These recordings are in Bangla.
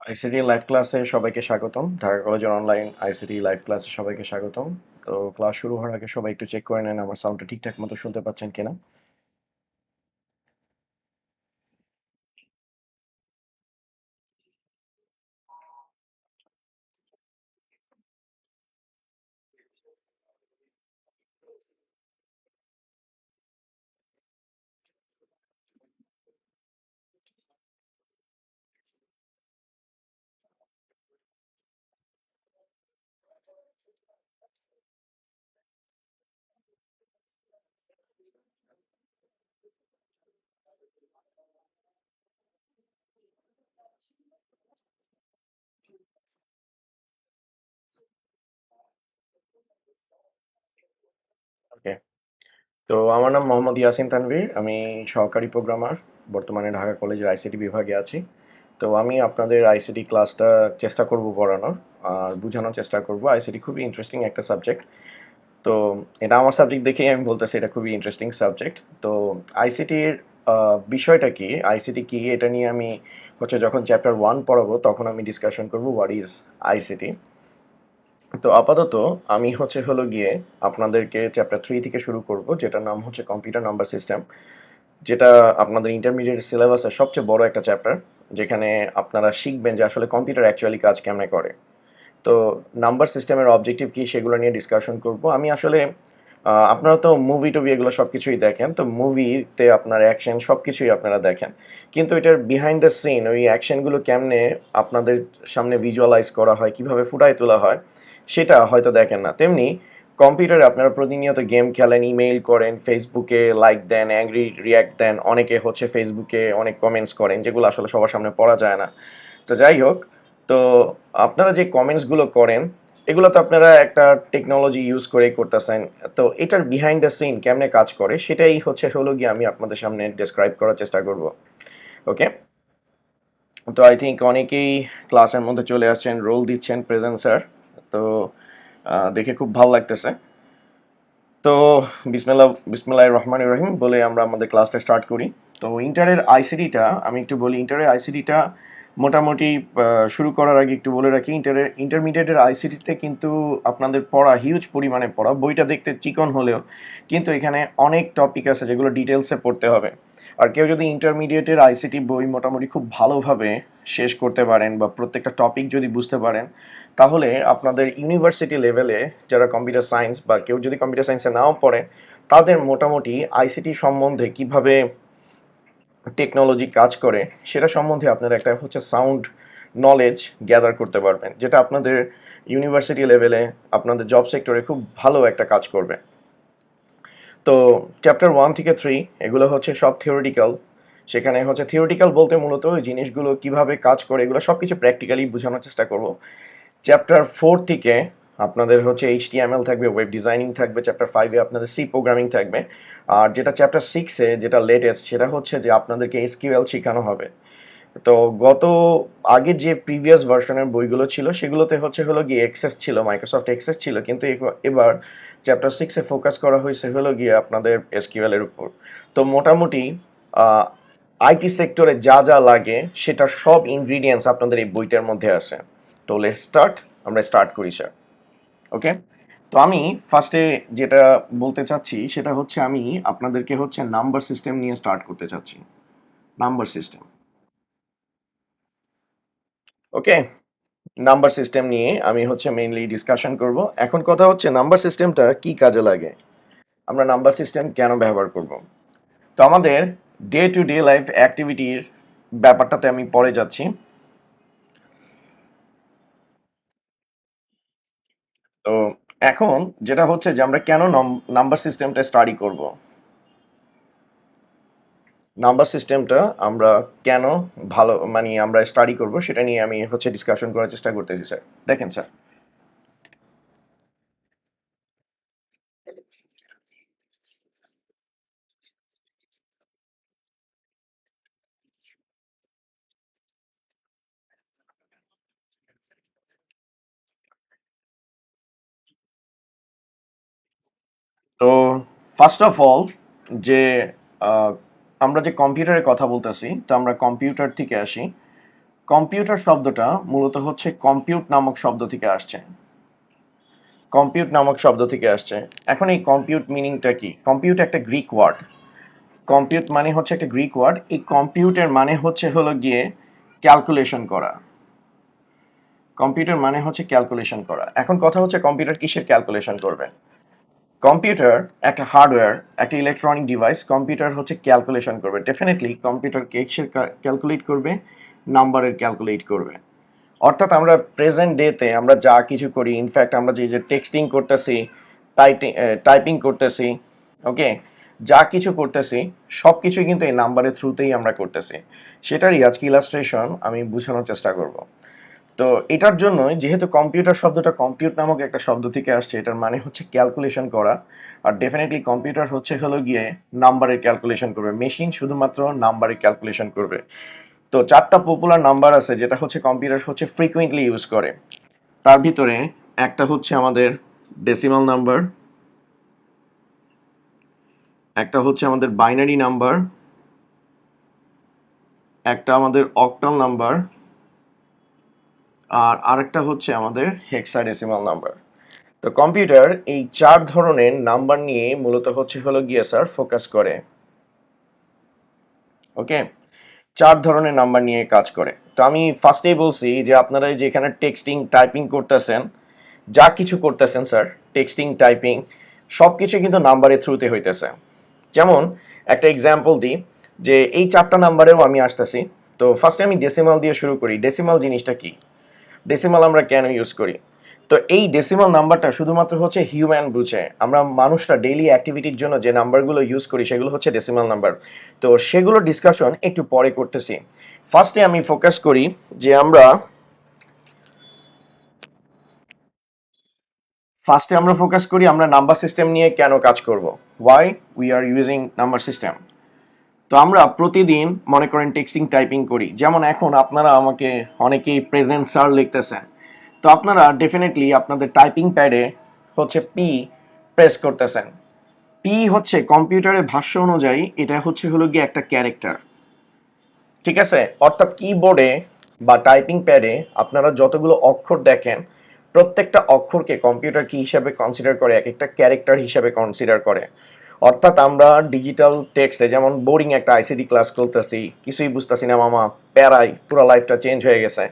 আইসিটি লাইভ ক্লাসে সবাইকে স্বাগতম। ঢাকা কলেজের অনলাইন আইসিটি লাইভ ক্লাসে সবাইকে স্বাগতম। তো ক্লাস শুরু হওয়ার আগে সবাই একটু চেক করে নেন আমার সাউন্ডটা ঠিকঠাক মতো শুনতে পাচ্ছেন কিনা। ওকে। তো আমার নাম মোহাম্মদ ইয়াসিন তানভীর, আমি সহকারী প্রোগ্রামার, বর্তমানে ঢাকা কলেজের আইসিটি বিভাগে আছি। তো আমি আপনাদের আইসিটি ক্লাসটা চেষ্টা করব পড়ানোর আর বোঝানোর চেষ্টা করব। আইসিটি খুবই ইন্টারেস্টিং একটা সাবজেক্ট। তো এটা আমার সাবজেক্ট দেখেই আমি বলতেছি এটা খুবই ইন্টারেস্টিং সাবজেক্ট। তো আইসিটির বিষয়টা কি, আইসিটি কি, এটা নিয়ে আমি যখন চ্যাপ্টার 1 পড়াবো তখন আমি ডিসকাশন করব হোয়াট ইজ আইসিটি। তো আপাতত আমি হলো গিয়ে আপনাদেরকে চ্যাপ্টার 3 থেকে শুরু করব, যেটার নাম হচ্ছে কম্পিউটার নাম্বার সিস্টেম, যেটা আপনাদের ইন্টারমিডিয়েট সিলেবাসের সবচেয়ে বড় একটা চ্যাপ্টার, যেখানে আপনারা শিখবেন যে আসলে কম্পিউটার অ্যাকচুয়ালি কাজ কেমনে করে। তো নাম্বার সিস্টেমের অবজেক্টিভ কি সেগুলো নিয়ে ডিসকাশন করব আমি আসলে। আপনারা তো মুভি টুভি এগুলো সবকিছুই দেখেন, তো মুভিতে আপনার অ্যাকশন সবকিছুই আপনারা দেখেন, কিন্তু এটার বিহাইন্ড দ্য সিন ওই অ্যাকশনগুলো কেমনে আপনাদের সামনে ভিজুয়ালাইজ করা হয়, কিভাবে ফুটায় তোলা হয়, সেটা হয়তো দেখেন না। তেমনি কম্পিউটারে আপনারা প্রতিনিয়ত গেম খেলেন, ইমেইল করেন, ফেসবুকে লাইক দেন, অ্যাংরি রিয়াক্ট দেন, অনেকে ফেসবুকে অনেক কমেন্টস করেন যেগুলো আসলে সবার সামনে পড়া যায় না। তো যাই হোক, তো আপনারা যে কমেন্টস গুলো করেন এগুলো তো আপনারা একটা টেকনোলজি ইউজ করেই করতেছেন। তো এটার বিহাইন্ড দ্য সিন কেমনে কাজ করে সেটাই হলো গিয়ে আমি আপনাদের সামনে ডেসক্রাইব করার চেষ্টা করব। ওকে। তো আই থিঙ্ক অনেকেই ক্লাসের মধ্যে চলে আসছেন, রোল দিচ্ছেন, প্রেজেন্ট স্যার। তো দেখে খুব ভালো লাগতেছে। তো বিসমিল্লাহির রহমানির রহিম বলে আমরা আমাদের ক্লাসটা স্টার্ট করি। তো ইন্টারের আইসিডিটা আমি একটু বলি। ইন্টারের আইসিডিটা মোটামুটি শুরু করার আগে একটু বলে রাখি, ইন্টারমিডিয়েটের আইসিডিতে কিন্তু আপনাদের পড়া হিউজ পরিমাণে পড়া, বইটা দেখতে চিকন হলেও কিন্তু এখানে অনেক টপিক আছে যেগুলো ডিটেলসে পড়তে হবে। আর কেউ যদি ইন্টারমিডিয়েটের আইসিটি বই মোটামুটি খুব ভালোভাবে শেষ করতে পারেন বা প্রত্যেকটা টপিক যদি বুঝতে পারেন, তাহলে আপনাদের ইউনিভার্সিটি লেভেলে যারা কম্পিউটার সায়েন্স বা কেউ যদি কম্পিউটার সায়েন্সে নাও পড়ে, তাদের মোটামুটি আইসিটি সম্বন্ধে কিভাবে টেকনোলজি কাজ করে সেটা সম্বন্ধে আপনারা একটা সাউন্ড নলেজ গ্যাদার করতে পারবেন, যেটা আপনাদের ইউনিভার্সিটি লেভেলে আপনাদের জব সেক্টরে খুব ভালো একটা কাজ করবে। তো চ্যাপ্টার 1 থেকে 3 এগুলো সব থিওরিটিক্যাল। সেখানে থিওরিটিক্যাল বলতে মূলত ওই জিনিসগুলো কিভাবে কাজ করে এগুলো সবকিছু প্র্যাকটিক্যালি বোঝানোর চেষ্টা করব। চ্যাপ্টার 4 থেকে আপনাদের এইচটিএমএল থাকবে, ওয়েব ডিজাইনিং থাকবে, চ্যাপ্টার 5 আপনাদের সি প্রোগ্রামিং থাকবে। আর যেটা চ্যাপ্টার 6 যেটা লেটেস্ট সেটা যে আপনাদেরকে এসকিউএল শেখানো হবে। তো গত আগের যে প্রিভিয়াস ভার্সনের বইগুলো ছিল সেগুলোতে হলো গিয়ে এক্সেস ছিল, মাইক্রোসফট এক্সেস ছিল, কিন্তু এবার চ্যাপ্টার 6 ফোকাস করা হয়েছে হলো গিয়ে আপনাদের এসকিউএল এর উপর। তো মোটামুটি আইটি সেক্টরে যা যা লাগে সেটা সব ইনগ্রিডিয়েন্টস আপনাদের এই বইটার মধ্যে আছে। তো লেটস স্টার্ট, আমরা স্টার্ট করি স্যার। ওকে। তো আমি ফার্স্টে যেটা বলতে চাচ্ছি সেটা আমি আপনাদেরকে নাম্বার সিস্টেম নিয়ে স্টার্ট করতে চাচ্ছি। Number system. Okay. Number system নিয়ে আমি মেইনলি ডিসকাশন করব। এখন কথা নাম্বার সিস্টেমটা কি কাজে লাগে, আমরা নাম্বার সিস্টেম কেন ব্যবহার করব। তো আমাদের ডে টু ডে লাইফ অ্যাক্টিভিটির ব্যাপারটাতে আমি পরে যাচ্ছি। তো এখন যেটা যে আমরা কেন নাম্বার সিস্টেমটা স্টাডি করব, নাম্বার সিস্টেমটা আমরা কেন ভালো মানে আমরা স্টাডি করব সেটা নিয়ে আমি ডিসকাশন করার চেষ্টা করতেছি স্যার। দেখেন স্যার, তো ফার্স্ট অফ অল যে আহ, আমরা যে কম্পিউটারের কথা বলতেছি, তো আমরা কম্পিউটার থেকে আসি। কম্পিউটার শব্দটা মূলত হচ্ছে কম্পিউট নামক শব্দ থেকে আসছে। কম্পিউট নামক শব্দ থেকে আসছে। এখন এই কম্পিউট মিনিংটা কি? কম্পিউট একটা গ্রিক ওয়ার্ড। কম্পিউট মানে হচ্ছে একটা গ্রিক ওয়ার্ড। এই কম্পিউটের মানে হচ্ছে হলো গিয়ে ক্যালকুলেশন করা। কম্পিউটার মানে হচ্ছে ক্যালকুলেশন করা। এখন কথা হচ্ছে কম্পিউটার কিসের ক্যালকুলেশন করবে? কম্পিউটার একটা হার্ডওয়্যার, একটা ইলেকট্রনিক ডিভাইস। কম্পিউটার হচ্ছে ক্যালকুলেশন করবে। ডেফিনেটলি কম্পিউটার কিসের ক্যালকুলেট করবে? নাম্বারের ক্যালকুলেট করবে। অর্থাৎ আমরা প্রেজেন্ট ডেতে আমরা যা কিছু করি, ইনফ্যাক্ট আমরা যে টেক্সটিং করতেছি, টাইপিং করতেছি, ওকে, যা কিছু করতেছি সব কিছুই কিন্তু এই নাম্বারের থ্রুতেই আমরা করতেছি। সেটারই আজকে ইলাস্ট্রেশন আমি বোঝানোর চেষ্টা করব। তো এটার জন্য যেহেতু কম্পিউটার শব্দটা কম্পিউট নামক একটা শব্দ থেকে আসছে, এটার মানে হচ্ছে ক্যালকুলেশন করা। আর ডেফিনেটলি কম্পিউটার হচ্ছে হলো গিয়ে নাম্বারের ক্যালকুলেশন করবে। মেশিন শুধুমাত্র নাম্বারের ক্যালকুলেশন করবে। তো চারটা পপুলার নাম্বার আছে যেটা হচ্ছে কম্পিউটার হচ্ছে ফ্রিকুয়েন্টলি ইউজ করে। তার ভিতরে একটা হচ্ছে আমাদের ডেসিমাল নাম্বার, একটা হচ্ছে আমাদের বাইনারি নাম্বার, একটা আমাদের অক্টাল নাম্বার, আর আরেকটা হচ্ছে আমাদের হেক্সাডেসিমাল নাম্বার। তো কম্পিউটার এই চার ধরনের নাম্বার নিয়ে মূলত হচ্ছে হলো গিয়ে স্যার ফোকাস করে। ওকে, চার ধরনের নাম্বার নিয়ে কাজ করে। তো আমি ফার্স্টেই বলছি যে আপনারা যে এখানে টেক্সটিং টাইপিং করতেছেন, যা কিছু করতেছেন স্যার, টেক্সটিং টাইপিং সবকিছু কিন্তু নাম্বারের থ্রুতে হইতেছে। যেমন একটা এক্সাম্পল দিই, যে এই চারটা নাম্বারেও আমি আসতেছি। তো ফার্স্টে আমি ডেসিমাল দিয়ে শুরু করি। ডেসিমাল জিনিসটা কি? ডেসিমাল আমরা কেন ইউজ করি? তো এই ডেসিমাল নাম্বারটা শুধুমাত্র হচ্ছে হিউম্যান বুঝে। আমরা মানুষরা ডেইলি অ্যাক্টিভিটির জন্য যে নাম্বারগুলো ইউজ করি সেগুলো হচ্ছে ডেসিমাল নাম্বার। তো সেগুলোর ডিসকাশন একটু পরে করতেছি। ফার্স্টে আমি ফোকাস করি যে আমরা নাম্বার সিস্টেম নিয়ে কেন কাজ করব। Why we are using number system. তো আমরা প্রতিদিন মনে করেন টেক্সটিং টাইপিং করি। যেমন এখন আপনারা আমাকে অনেকেই প্রেজেন্ট স্যার লিখতেছেন। তো আপনারা ডেফিনেটলি আপনাদের টাইপিং প্যাডে হচ্ছে পি প্রেস করতেছেন। পি হচ্ছে কম্পিউটারের ভাষ্য অনুযায়ী এটা হচ্ছে হলো গিয়ে একটা ক্যারেক্টার। ঠিক আছে? অর্থাৎ কিবোর্ডে বা টাইপিং প্যাডে আপনারা যতগুলো অক্ষর দেখেন, প্রত্যেকটা অক্ষরকে কম্পিউটার কি হিসাবে কনসিডার করে? এক একটা ক্যারেক্টার হিসাবে কনসিডার করে। অর্থাৎ আমরা ডিজিটাল টেক্সটে যেমন বোরিং একটা আইসিটি ক্লাস করতেছি, কিছুই বুঝতেছি না মামা, প্যারাই পুরো লাইফটা চেঞ্জ হয়ে গেছে।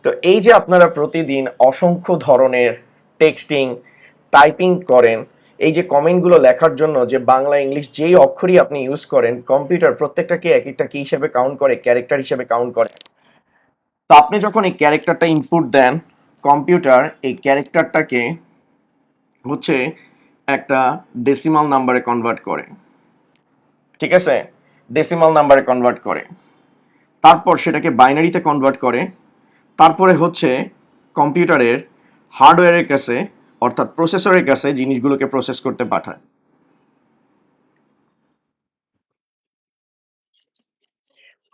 তো এই যে আপনারা প্রতিদিন অসংখ্য ধরনের টেক্সটিং টাইপিং করেন, এই যে কমেন্টগুলো লেখার জন্য যে বাংলা ইংলিশ যেই অক্ষরই আপনি ইউজ করেন, কম্পিউটার প্রত্যেকটাকে এক একটা কি হিসেবে কাউন্ট করে? ক্যারেক্টার হিসেবে কাউন্ট করে। তো আপনি যখন এই ক্যারেক্টারটা ইনপুট দেন, কম্পিউটার এই ক্যারেক্টারটাকে হচ্ছে একটা ডেসিমাল নাম্বারে কনভার্ট করে। ঠিক আছে? ডেসিমাল নাম্বারে কনভার্ট করে, তারপর সেটাকে বাইনারিতে কনভার্ট করে, তারপরে হচ্ছে কম্পিউটারের হার্ডওয়্যারের কাছে অর্থাৎ প্রসেসরের কাছে জিনিসগুলোকে প্রসেস করতে পাঠায়।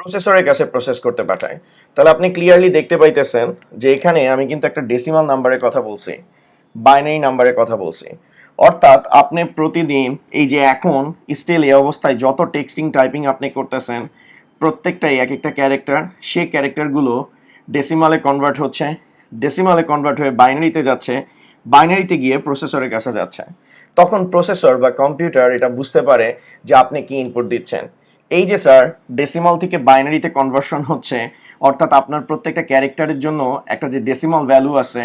প্রসেসরের কাছে প্রসেস করতে পাঠায়। তাহলে আপনি ক্লিয়ারলি দেখতে পাইতেছেন যে এখানে আমি কিন্তু একটা ডেসিমাল নাম্বারের কথা বলছি, বাইনারি নাম্বারের কথা বলছি। অর্থাৎ আপনি প্রতিদিন এই যে এখন স্টিল এই অবস্থায় যত টেক্সটিং টাইপিং আপনি করতেছেন, প্রত্যেকটাই এক একটা ক্যারেক্টার। সেই ক্যারেক্টারগুলো ডেসিমালে কনভার্ট হচ্ছে, ডেসিমালে কনভার্ট হয়ে বাইনারিতে যাচ্ছে, বাইনারিতে গিয়ে প্রসেসরের কাছে যাচ্ছে। তখন প্রসেসর বা কম্পিউটার এটা বুঝতে পারে যে আপনি কি ইনপুট দিচ্ছেন। এই যে স্যার ডেসিমাল থেকে বাইনারিতে কনভার্সন হচ্ছে, অর্থাৎ আপনার প্রত্যেকটা ক্যারেক্টারের জন্য একটা যে ডেসিমাল ভ্যালু আছে,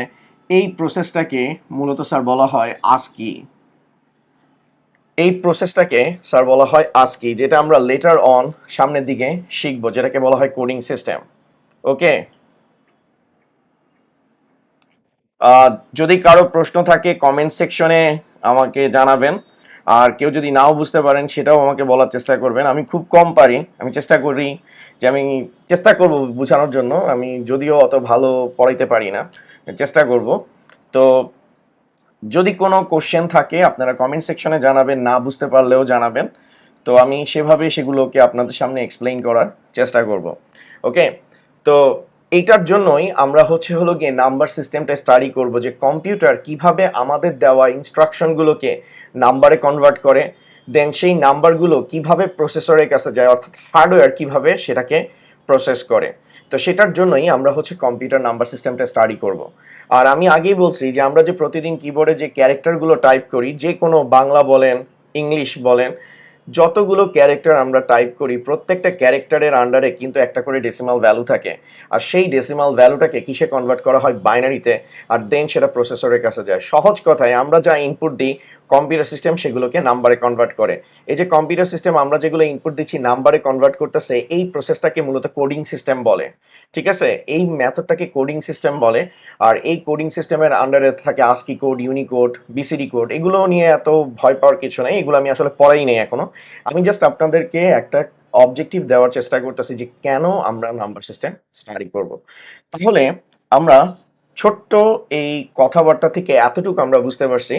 এই প্রসেসটাকে মূলত স্যার বলা হয় ASCII। এই প্রসেসটাকে স্যার বলা হয় ASCII, যেটা আমরা লেটার অন সামনের দিকে শিখবো, যেটাকে বলা হয় কোডিং সিস্টেম। ওকে, যদি কারো প্রশ্ন থাকে কমেন্ট সেকশনে আমাকে জানাবেন। আর কেউ যদি নাও বুঝতে পারেন সেটাও আমাকে বলার চেষ্টা করবেন। আমি খুব কম পারি, আমি চেষ্টা করি যে আমি চেষ্টা করব বোঝানোর জন্য। আমি যদিও অত ভালো পড়াইতে পারি না, চেষ্টা করব। তো যদি কোনো কোশ্চেন থাকে আপনারা কমেন্ট সেকশনে জানাবেন, না বুঝতে পারলেও জানাবেন। তো আমি সেভাবে সেগুলোকে আপনাদের সামনে এক্সপ্লেইন করার চেষ্টা করব। ওকে, তো এইটার জন্যই আমরা হচ্ছে হলো গিয়ে নাম্বার সিস্টেমটা স্টাডি করব, যে কম্পিউটার কিভাবে আমাদের দেওয়া ইনস্ট্রাকশনগুলোকে নাম্বারে কনভার্ট করে, দেন সেই নাম্বারগুলো কিভাবে প্রসেসরের কাছে যায়, অর্থাৎ হার্ডওয়্যার কিভাবে সেটাকে প্রসেস করে। তো সেটার জন্যই আমরা হচ্ছে কম্পিউটার নাম্বার সিস্টেমটা স্টাডি করব। আর আমি আগেই বলছি যে আমরা যে প্রতিদিন কিবোর্ডে যে ক্যারেক্টারগুলো টাইপ করি, যে কোনো বাংলা বলেন, ইংলিশ বলেন, যতগুলো ক্যারেক্টার আমরা টাইপ করি প্রত্যেকটা ক্যারেক্টারের আন্ডারে কিন্তু একটা করে ডেসিমাল ভ্যালু থাকে। আর সেই ডেসিমাল ভ্যালুটাকে কিসে কনভার্ট করা হয়? বাইনারিতে। আর দেন সেটা প্রসেসরের কাছে যায়। সহজ কথায় আমরা যা ইনপুট দিই কম্পিউটার সিস্টেম সেগুলোকে নাম্বারে কনভার্ট করে। এই যে কম্পিউটার সিস্টেম আমরা যেগুলো ইনপুট দিচ্ছি নাম্বারে কনভার্ট করতেছে, এই প্রসেসটাকে মূলত কোডিং সিস্টেম বলে। ঠিক আছে, এই মেথডটাকে কোডিং সিস্টেম বলে। আর এই কোডিং সিস্টেমের আন্ডারে থাকে ASCII code, Unicode, BCD code. এগুলো নিয়ে এত ভয় পাওয়ার কিছু নেই, এগুলো আমি আসলে পড়াই নেই এখনো। আমি জাস্ট আপনাদেরকে একটা অবজেক্টিভ দেওয়ার চেষ্টা করতেছি যে কেন আমরা নাম্বার সিস্টেম স্টাডি করব। তাহলে আমরা ছোট্ট এই কথাবার্তা থেকে এতটুকু আমরা বুঝতে পারছি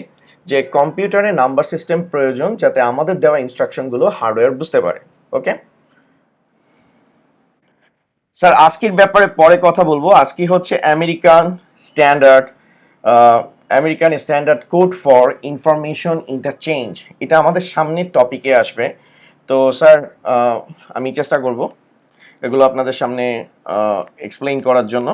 যে কম্পিউটারে নাম্বার সিস্টেম প্রয়োজন যাতে আমাদের দেওয়া ইনস্ট্রাকশন গুলো হার্ডওয়্যার বুঝতে পারে। ওকে স্যার, আজকের ব্যাপারে পরে কথা বলবো। আজকে হচ্ছে standard American standard code for information interchange. এটা আমাদের সামনের টপিকে আসবে। তো স্যার, আমি চেষ্টা করব এগুলো আপনাদের সামনে এক্সপ্লেইন করার জন্য।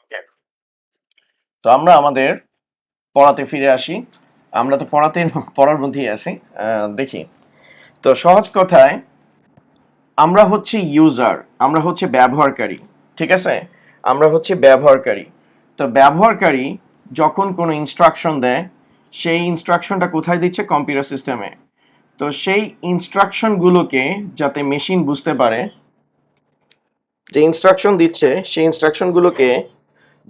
ওকে, তো আমরা আমাদের পড়াতে ফিরে আসি। আমরা তো পড়ার মধ্যেই আছি। দেখি, তো সহজ কথায় আমরা হচ্ছে ইউজার, আমরা হচ্ছে ব্যবহারকারী। ঠিক আছে, আমরা হচ্ছে ব্যবহারকারী। তো ব্যবহারকারী যখন কোনো ইনস্ট্রাকশন দেয়, সেই ইনস্ট্রাকশনটা কোথায় দিচ্ছে? কম্পিউটার সিস্টেমে। তো সেই ইনস্ট্রাকশন গুলোকে যাতে মেশিন বুঝতে পারে, যে ইনস্ট্রাকশন দিচ্ছে সেই ইনস্ট্রাকশন গুলোকে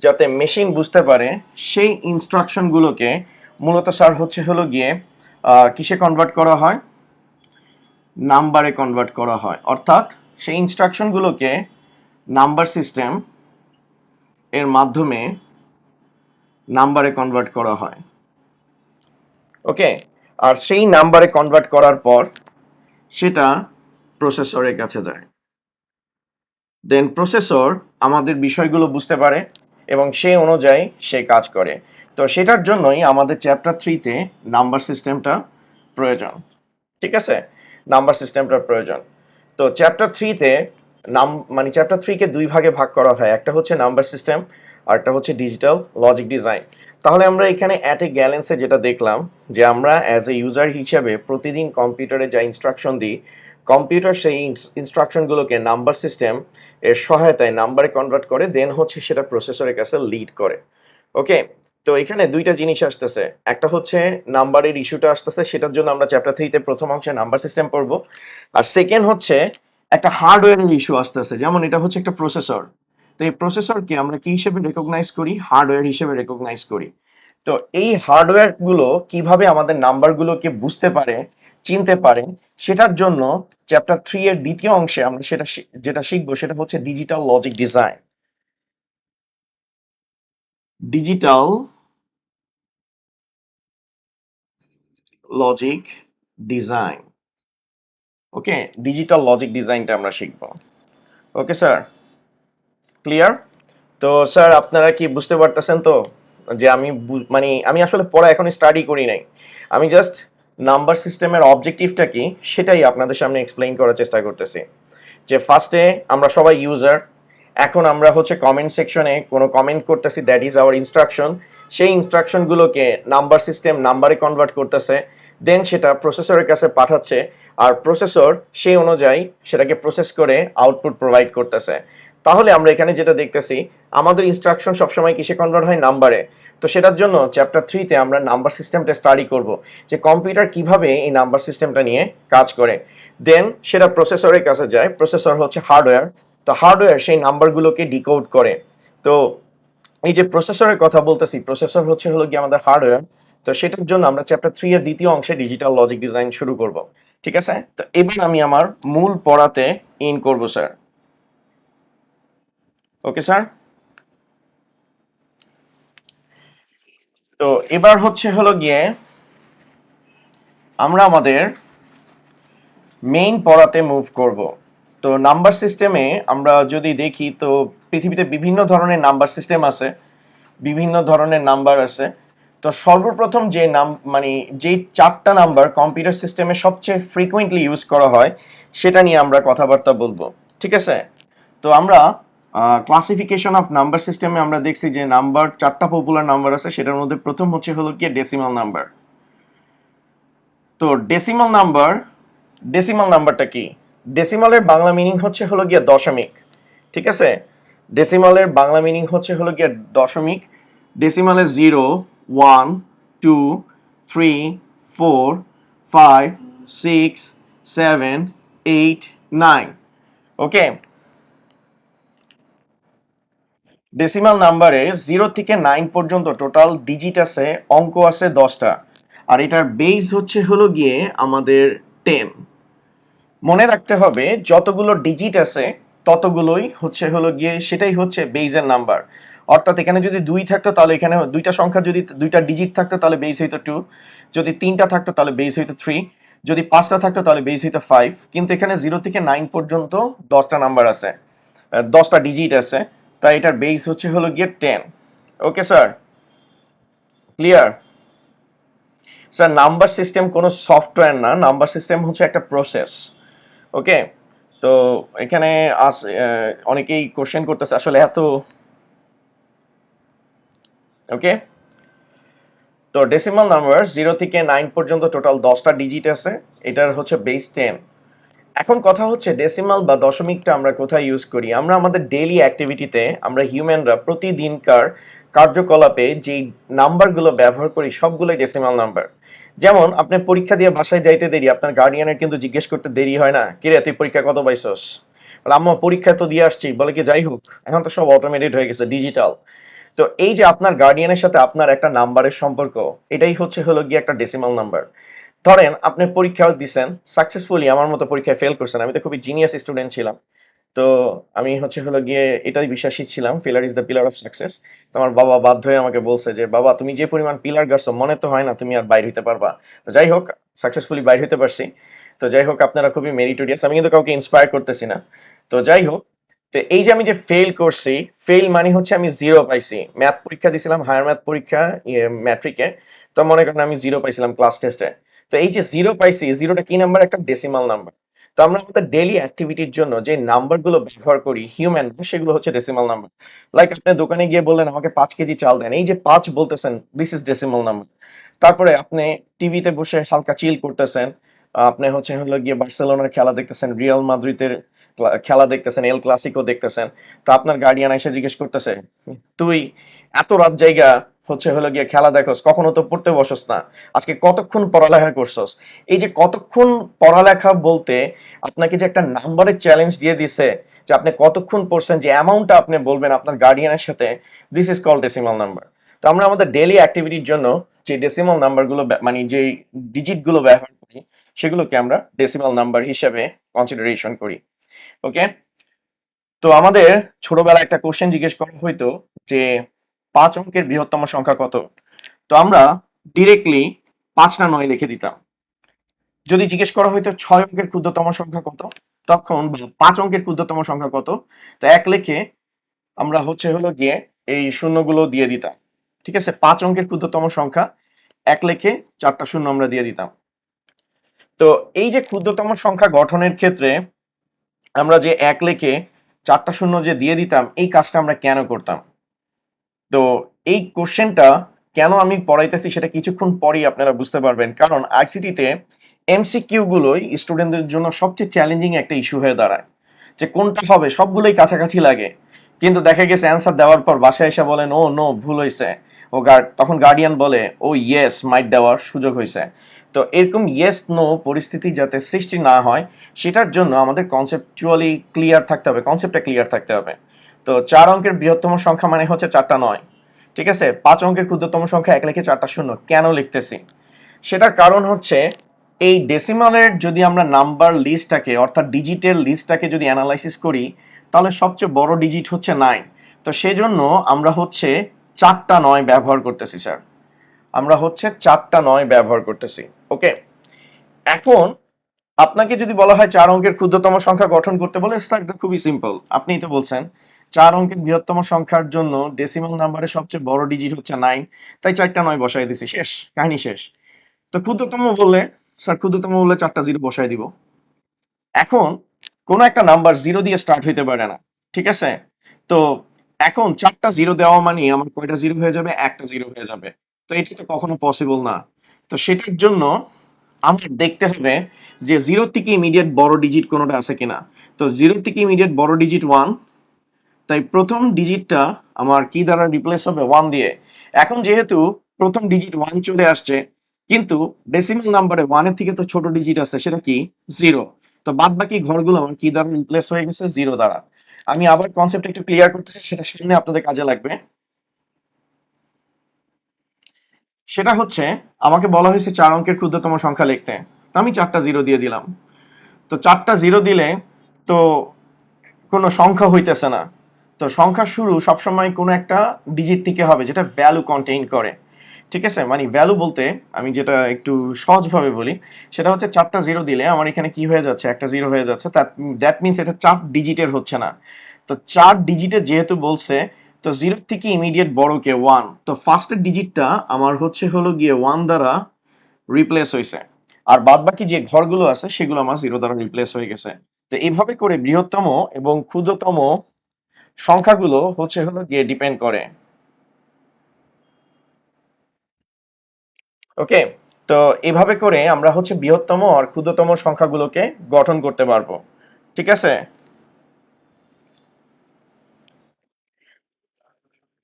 যাতে মেশিন বুঝতে পারে, সেই ইনস্ট্রাকশন গুলোকে মূলত স্যার হচ্ছে হলো গিয়ে কিসে কনভার্ট করা হয়? নাম্বারে কনভার্ট করা হয়। অর্থাৎ সেই ইনস্ট্রাকশন গুলোকে নাম্বার সিস্টেম এর মাধ্যমে নাম্বারে কনভার্ট করা হয়। ওকে, আর সেই নাম্বারে কনভার্ট করার পর সেটা প্রসেসরের কাছে যায়। দেন প্রসেসর আমাদের বিষয়গুলো বুঝতে পারে এবং সেই অনুযায়ী সে কাজ করে। তো সেটার জন্যই আমাদের চ্যাপ্টার 3-তে নাম্বার সিস্টেমটা প্রয়োজন। ঠিক আছে, নাম্বার সিস্টেমটা প্রয়োজন। তো চ্যাপ্টার 3-তে মানে চ্যাপ্টার 3-কে দুই ভাগে ভাগ করা হয়। একটা হচ্ছে নাম্বার সিস্টেম আর একটা হচ্ছে ডিজিটাল লজিক ডিজাইন। তাহলে আমরা এখানে অ্যাট এ গ্যালেন্সে যেটা দেখলাম যে আমরা অ্যাজ এ ইউজার হিসেবে প্রতিদিন কম্পিউটারে যা ইনস্ট্রাকশন দিই, কম্পিউটার সেই ইনস্ট্রাকশনগুলোকে নাম্বার সিস্টেম এর সহায়তায় নাম্বারে কনভার্ট করে, দেন হচ্ছে সেটা প্রসেসরের কাছে লিড করে। ওকে, তো এখানে দুইটা জিনিস আসতেছে। একটা হচ্ছে নাম্বারের ইস্যুটা আসতেছে, সেটার জন্য আমরা চ্যাপ্টার 3-তে প্রথম অংশে নাম্বার সিস্টেম পড়বো। আর সেকেন্ড হচ্ছে একটা হার্ডওয়্যারের ইস্যু আসতেছে, যেমন এটা হচ্ছে একটা প্রসেসর। তো এই প্রসেসরকে আমরা কি হিসেবে রেকগনাইজ করি? হার্ডওয়্যার হিসেবে রেকগনাইজ করি। তো এই হার্ডওয়্যার গুলো কিভাবে আমাদের নাম্বারগুলোকে বুঝতে পারে, চিনতে পারে, সেটার জন্য চ্যাপ্টার 3 এর দ্বিতীয় অংশে আমরা যেটা শিখবো সেটা হচ্ছে digital logic design. Digital logic design. Okay, digital logic ডিজাইনটা আমরা শিখবো। Okay sir, clear? তো স্যার, আপনারা কি বুঝতে পারতেছেন তো যে আমি মানে আমি আসলে পড়া এখন স্টাডি করি নাই। আমি জাস্ট নাম্বার সিস্টেমের অবজেক্টিভটা কি সেটাই আপনাদের সামনে এক্সপ্লেইন করার চেষ্টা করতেছি। যে ফার্স্টে আমরা সবাই ইউজার। এখন আমরা হচ্ছে কমেন্ট সেকশনে কোনো কমেন্ট করতেছি, দ্যাট ইজ আওয়ার ইনস্ট্রাকশন। সেই ইনস্ট্রাকশন গুলোকে নাম্বার সিস্টেম নাম্বারে কনভার্ট করতেছে, দেন সেটা প্রসেসরের কাছে পাঠাচ্ছে। আর প্রসেসর সেই অনুযায়ী সেটাকে প্রসেস করে আউটপুট প্রোভাইড করতেছে। তাহলে আমরা এখানে যেটা দেখতেছি, আমাদের ইনস্ট্রাকশন সবসময় কিসে কনভার্ট হয়? নাম্বারে। তো সেটার জন্য চ্যাপ্টার 3-তে আমরা নাম্বার সিস্টেমটা স্টাডি করব, যে কম্পিউটার কিভাবে এই নাম্বার সিস্টেমটা নিয়ে কাজ করে। দেন সেটা প্রসেসরের কাছে যায়, প্রসেসর হচ্ছে হার্ডওয়্যার। তো হার্ডওয়্যার সেই নাম্বারগুলোকে ডিকোড করে। তো এই যে প্রসেসরের কথা বলতেছি, প্রসেসর হচ্ছে হলো কি আমাদের হার্ডওয়্যার। তো সেটার জন্য আমরা চ্যাপ্টার 3 এর দ্বিতীয় অংশে ডিজিটাল লজিক ডিজাইন শুরু করব। ঠিক আছে, তো এবার আমি আমার মূল পড়াতে ইন করব স্যার। ওকে স্যার, তো এবার হলো গিয়ে আমরা আমাদের মেইন পড়াতে মুভ করব। তো নাম্বার সিস্টেমে আমরা যদি দেখি তো পৃথিবীতে বিভিন্ন ধরনের নাম্বার সিস্টেম আছে, বিভিন্ন ধরনের নাম্বার আছে। তো সর্বপ্রথম যে মানে যে চারটা নাম্বার কম্পিউটার সিস্টেমে সবচেয়ে ফ্রিকুয়েন্টলি ইউজ করা হয় সেটা নিয়ে আমরা কথাবার্তা বলবো, ঠিক আছে? তো আমরা ক্লাসিফিকেশন অফ নাম্বার সিস্টেমে আমরা দেখছি যে নাম্বার চারটা পপুলার নাম্বার আছে, সেটার মধ্যে প্রথম হলো কি ডেসিমাল নাম্বার। তো ডেসিমাল নাম্বারটা কি? ডেসিমালের বাংলা মিনিং হলো গিয়ে দশমিক, ঠিক আছে? ডেসিমালের বাংলা মিনিং হলো গিয়ে দশমিক। ডেসিমালে 0, 1, 2, 3, 4, 5, 6, 7, 8, 9। ওকে, ডেসিমাল নাম্বারে 0 থেকে 9 পর্যন্ত টোটাল ডিজিট আছে, অঙ্ক আছে 10টা, আর এটার বেস হলো গিয়ে আমাদের 10। মনে রাখতে হবে যতগুলো ডিজিট আছে ততগুলোই হলো গিয়ে সেটাই হচ্ছে বেজের নাম্বার। অর্থাৎ এখানে যদি 2 থাকতো তাহলে এখানে দুইটা সংখ্যা যদি দুইটা ডিজিট থাকতো তাহলে বেস হইতো 2, যদি তিনটা থাকতো তাহলে বেস হইতো 3, যদি পাঁচটা থাকতো তাহলে বেস হইতো 5। কিন্তু এখানে 0 থেকে 9 পর্যন্ত 10টা নাম্বার আছে, 10টা ডিজিট আছে, তাই এটার বেস হলো গিয়ে 10। ওকে sir, clear? Sir number system কোনো সফটওয়্যার না, নাম্বার সিস্টেম হচ্ছে একটা প্রসেস। ওকে, তো এখানে অনেকেই কোশ্চেন করতেছে আসলে এত। ওকে, তো ডেসিমাল নাম্বার 0 থেকে 9 পর্যন্ত টোটাল 10টা ডিজিট আছে, এটার হচ্ছে বেস 10। এখন কথা হচ্ছে ডেসিমাল বা দশমিকটা আমরা কোথায় ইউজ করি? আমরা আমাদের ডেইলি অ্যাক্টিভিটিতে, আমরা হিউম্যানরা প্রতিদিনকার কার্যকলাপে যে নাম্বারগুলো ব্যবহার করি সবগুলোই ডেসিমাল নাম্বার। যেমন আপনি পরীক্ষা দিয়ে বাসায় যাইতে দেরি, আপনার গার্ডিয়ানের কিন্তু জিজ্ঞেস করতে দেরি হয় না, কিরে তুই পরীক্ষা কত পাইছস? বলে আম্মা পরীক্ষা তো দিয়ে আসছি, বলে কি যাই হোক, এখন তো সব অটোমেটেড হয়ে গেছে, ডিজিটাল। তো এই যে আপনার গার্ডিয়ানের সাথে আপনার একটা নাম্বারের সম্পর্ক, এটাই হলো গিয়ে একটা ডেসিমাল নাম্বার। ধরেন আপনি পরীক্ষাও দিছেন সাকসেসফুলি, আমার মতো পরীক্ষায় ফেল করছেন, আমি তো খুবই জিনিয়াস স্টুডেন্ট ছিলাম। তো আমি হলো গিয়ে এটাই বিশ্বাসী ছিলাম, ফেলার is the pillar of success. তো আমার বাবা বাধ্য হয়ে আমাকে বলছে যে বাবা তুমি যে পরিমাণ পিলার গাড়ছো মনে তো হয় না তুমি আর বাইর হইতে পারবা। তো যাই হোক, সাকসেসফুলি বাইর হইতে পারছি। তো যাই হোক, আপনারা খুবই মেরিটোরিয়াস, আমি কিন্তু কাউকে ইন্সপায়ার করতেছি না। তো যাই হোক, তো এই যে আমি যে ফেল করছি, ফেল মানে হচ্ছে আমি 0 পাইছি। ম্যাথ পরীক্ষা দিছিলাম, হায়ার ম্যাথ পরীক্ষা ম্যাট্রিকে। তো মনে করেন আমি 0 পাইছিলাম ক্লাস টেস্টে। তো এই যে 0 পাইছি, 0টা কি নাম্বার? একটা ডেসিমাল নাম্বার। তো আমরা আমাদের ডেইলি অ্যাক্টিভিটির জন্য যে নাম্বারগুলো ব্যবহার করি হিউম্যান, সেগুলো হচ্ছে ডেসিমাল নাম্বার। লাইক আপনি দোকানে গিয়ে বললেন আমাকে 5 কেজি চাল দেন, এই যে 5 বলতেছেন, দিস ইজ ডেসিমাল নাম্বার। তারপরে আপনি টিভিতে বসে হালকা চিল করতেছেন, আপনি হলো গিয়ে বার্সেলোনার খেলা দেখতেছেন, রিয়াল মাদ্রিদের খেলা দেখতেছেন, এল ক্লাসিকো দেখতেছেন। তো আপনার গার্ডিয়ান এসে জিজ্ঞেস করতেছে, তুই এত রাত জায়গা হলো গিয়ে খেলা দেখোস, কখনো তো পড়তে বসস না, আজকে কতক্ষণ পড়ালেখা করছস? এই যে কতক্ষণ পড়ালেখা বলতে আপনাকে যে একটা নাম্বারের চ্যালেঞ্জ দিয়ে দিছে যে আপনি কতক্ষণ পড়ছেন, যে অ্যামাউন্টটা আপনি বলবেন আপনার গার্ডিয়ানের সাথে, this is called decimal number. তো আমরা আমাদের ডেইলি অ্যাক্টিভিটির জন্য যে ডেসিমাল নাম্বারগুলো মানে যে ডিজিট গুলো ব্যবহার করি সেগুলোকে আমরা ডেসিমাল নাম্বার হিসেবে কনসিডারেশন করি। ওকে, তো আমাদের ছোটবেলায় একটা কোশ্চেন জিজ্ঞেস করা হইতো যে 5 অঙ্কের বৃহত্তম সংখ্যা কত? তো আমরা ডিরেক্টলি 5 না 9 লিখে দিতাম। যদি জিজ্ঞেস করা হইতো 6 অঙ্কের ক্ষুদ্রতম সংখ্যা কত, তখন 5 অঙ্কের ক্ষুদ্রতম সংখ্যা কত, তো 1 লিখে আমরা হলো গিয়ে এই শূন্যগুলো দিয়ে দিতাম। ঠিক আছে, 5 অঙ্কের ক্ষুদ্রতম সংখ্যা 1 লিখে 4টা শূন্য আমরা দিয়ে দিতাম। তো এই যে ক্ষুদ্রতম সংখ্যা গঠনের ক্ষেত্রে আমরা যে 1 লিখে 4টা শূন্য যে দিয়ে দিতাম, এই কাজটা আমরা কেন করতাম? তো এই কোশ্চেনটা কেন আমি পড়াইতেছি সেটা কিছুক্ষণ পরেই আপনারা বুঝতে পারবেন, কারণ আইসিটিতে এমসিকিউ গুলোই স্টুডেন্টদের জন্য সবচেয়ে চ্যালেঞ্জিং একটা ইস্যু হয়ে দাঁড়ায়, যে কোনটা হবে, সবগুলোই কাছাকাছি লাগে, কিন্তু দেখা গেছে অ্যান্সার দেওয়ার পর বাসায় এসে বলেন ও নো ভুল হয়েছে, তখন গার্ডিয়ান বলে ও ইয়েস মাইট দেওয়ার সুযোগ হয়েছে। তো এরকম ইয়েস নো পরিস্থিতি যাতে সৃষ্টি না হয় সেটার জন্য আমাদের কনসেপচুয়ালি ক্লিয়ার থাকতে হবে, কনসেপ্টটা ক্লিয়ার থাকতে হবে। তো 4 অঙ্কের বৃহত্তম সংখ্যা মানে হচ্ছে 4টা 9, ঠিক আছে? 5 অঙ্কের ক্ষুদ্রতম সংখ্যা 1 লিখে 4টা শূন্য কেন লিখতেছি? সেটার কারণ হচ্ছে এই ডেসিমালের যদি আমরা নাম্বার লিস্টটাকে অর্থাৎ ডিজিটের লিস্টটাকে যদি অ্যানালাইসিস করি তাহলে সবচেয়ে বড় ডিজিট হচ্ছে 9। তো সেজন্য আমরা 4টা 9 ব্যবহার করতেছি স্যার। আমরা হচ্ছে 4টা 9 ব্যবহার করতেছি। ওকে, এখন আপনাকে যদি বলা হয় 4 অঙ্কের ক্ষুদ্রতম সংখ্যা গঠন করতে বলে, স্যার এটা খুবই সিম্পল। আপনিই তো বলছেন 4 অঙ্কের বৃহত্তম সংখ্যার জন্য ডেসিমাল নাম্বারের সবচেয়ে বড় ডিজিট হচ্ছে 9, তাই 4টা 9 বসাই দিছি, শেষ, কাহিনী শেষ। তো ক্ষুদ্রতম বললে, স্যার ক্ষুদ্রতম বললে 4টা 0 বসাই দিব। এখন কোন একটা নাম্বার 0 দিয়ে স্টার্ট হইতে পারে না, ঠিক আছে? তো এখন 4টা 0 দেওয়া মানে আমার কয়টা 0 হয়ে যাবে? একটা 0 হয়ে যাবে। তো এটা তো কখনো পসিবল না। তো সেটার জন্য আমার দেখতে হবে যে 0 থেকে ইমিডিয়েট বড় ডিজিট কোনোটা আছে কিনা। তো 0 থেকে ইমিডিয়েট বড় ডিজিট 1, তাই প্রথম ডিজিটটা আমার কি দ্বারা রিপ্লেস হবে? 1 দিয়ে। এখন যেহেতু প্রথম ডিজিট 1 চলে আসছে, কিন্তু ডেসিমাল নাম্বারে 1 এর থেকে তো ছোট ডিজিট আছে, সেটা কি? 0। তো বাদ বাকি ঘরগুলো আমার কি দ্বারা রিপ্লেস হয়ে গেছে? 0 দ্বারা। আমি আবার কনসেপ্ট একটু ক্লিয়ার করতেছি, সেটা সামনে আপনাদের কাজে লাগবে। সেটা হচ্ছে, আমাকে বলা হয়েছে 4 অঙ্কের ক্ষুদ্রতম সংখ্যা লিখতে, তো আমি 4টা 0 দিয়ে দিলাম। তো 4টা 0 দিলে তো কোনো সংখ্যা হইতেছে না। তো সংখ্যা শুরু সবসময় কোনো একটা ডিজিট থেকে হবে যেটা ভ্যালু কন্টেইন করে, ঠিক আছে? মানে ভ্যালু বলতে আমি যেটা একটু সহজভাবে বলি, সেটা হচ্ছে 4টা 0 দিলে আমার এখানে কি হয়ে যাচ্ছে? একটা 0 হয়ে যাচ্ছে। দ্যাট মিনস এটা 4 ডিজিটের হচ্ছে না। তো 4 ডিজিটের যেহেতু বলছে, তো 0 থেকে ইমিডিয়েট বড় কে? 1। তো ফার্স্টের ডিজিটটা আমার হচ্ছে হলো গিয়ে 1 দ্বারা রিপ্লেস হয়েছে, আর বাদ বাকি যে ঘরগুলো আছে সেগুলো আমার 0 দ্বারা রিপ্লেস হয়ে গেছে। তো এইভাবে করে বৃহত্তম এবং ক্ষুদ্রতম সংখ্যাগুলো হচ্ছে হলো গিয়ে ডিপেন্ড করে। ওকে, তো এভাবে করে আমরা হচ্ছে বৃহত্তম আর ক্ষুদ্রতম সংখ্যাগুলোকে গঠন করতে পারবো, ঠিক আছে?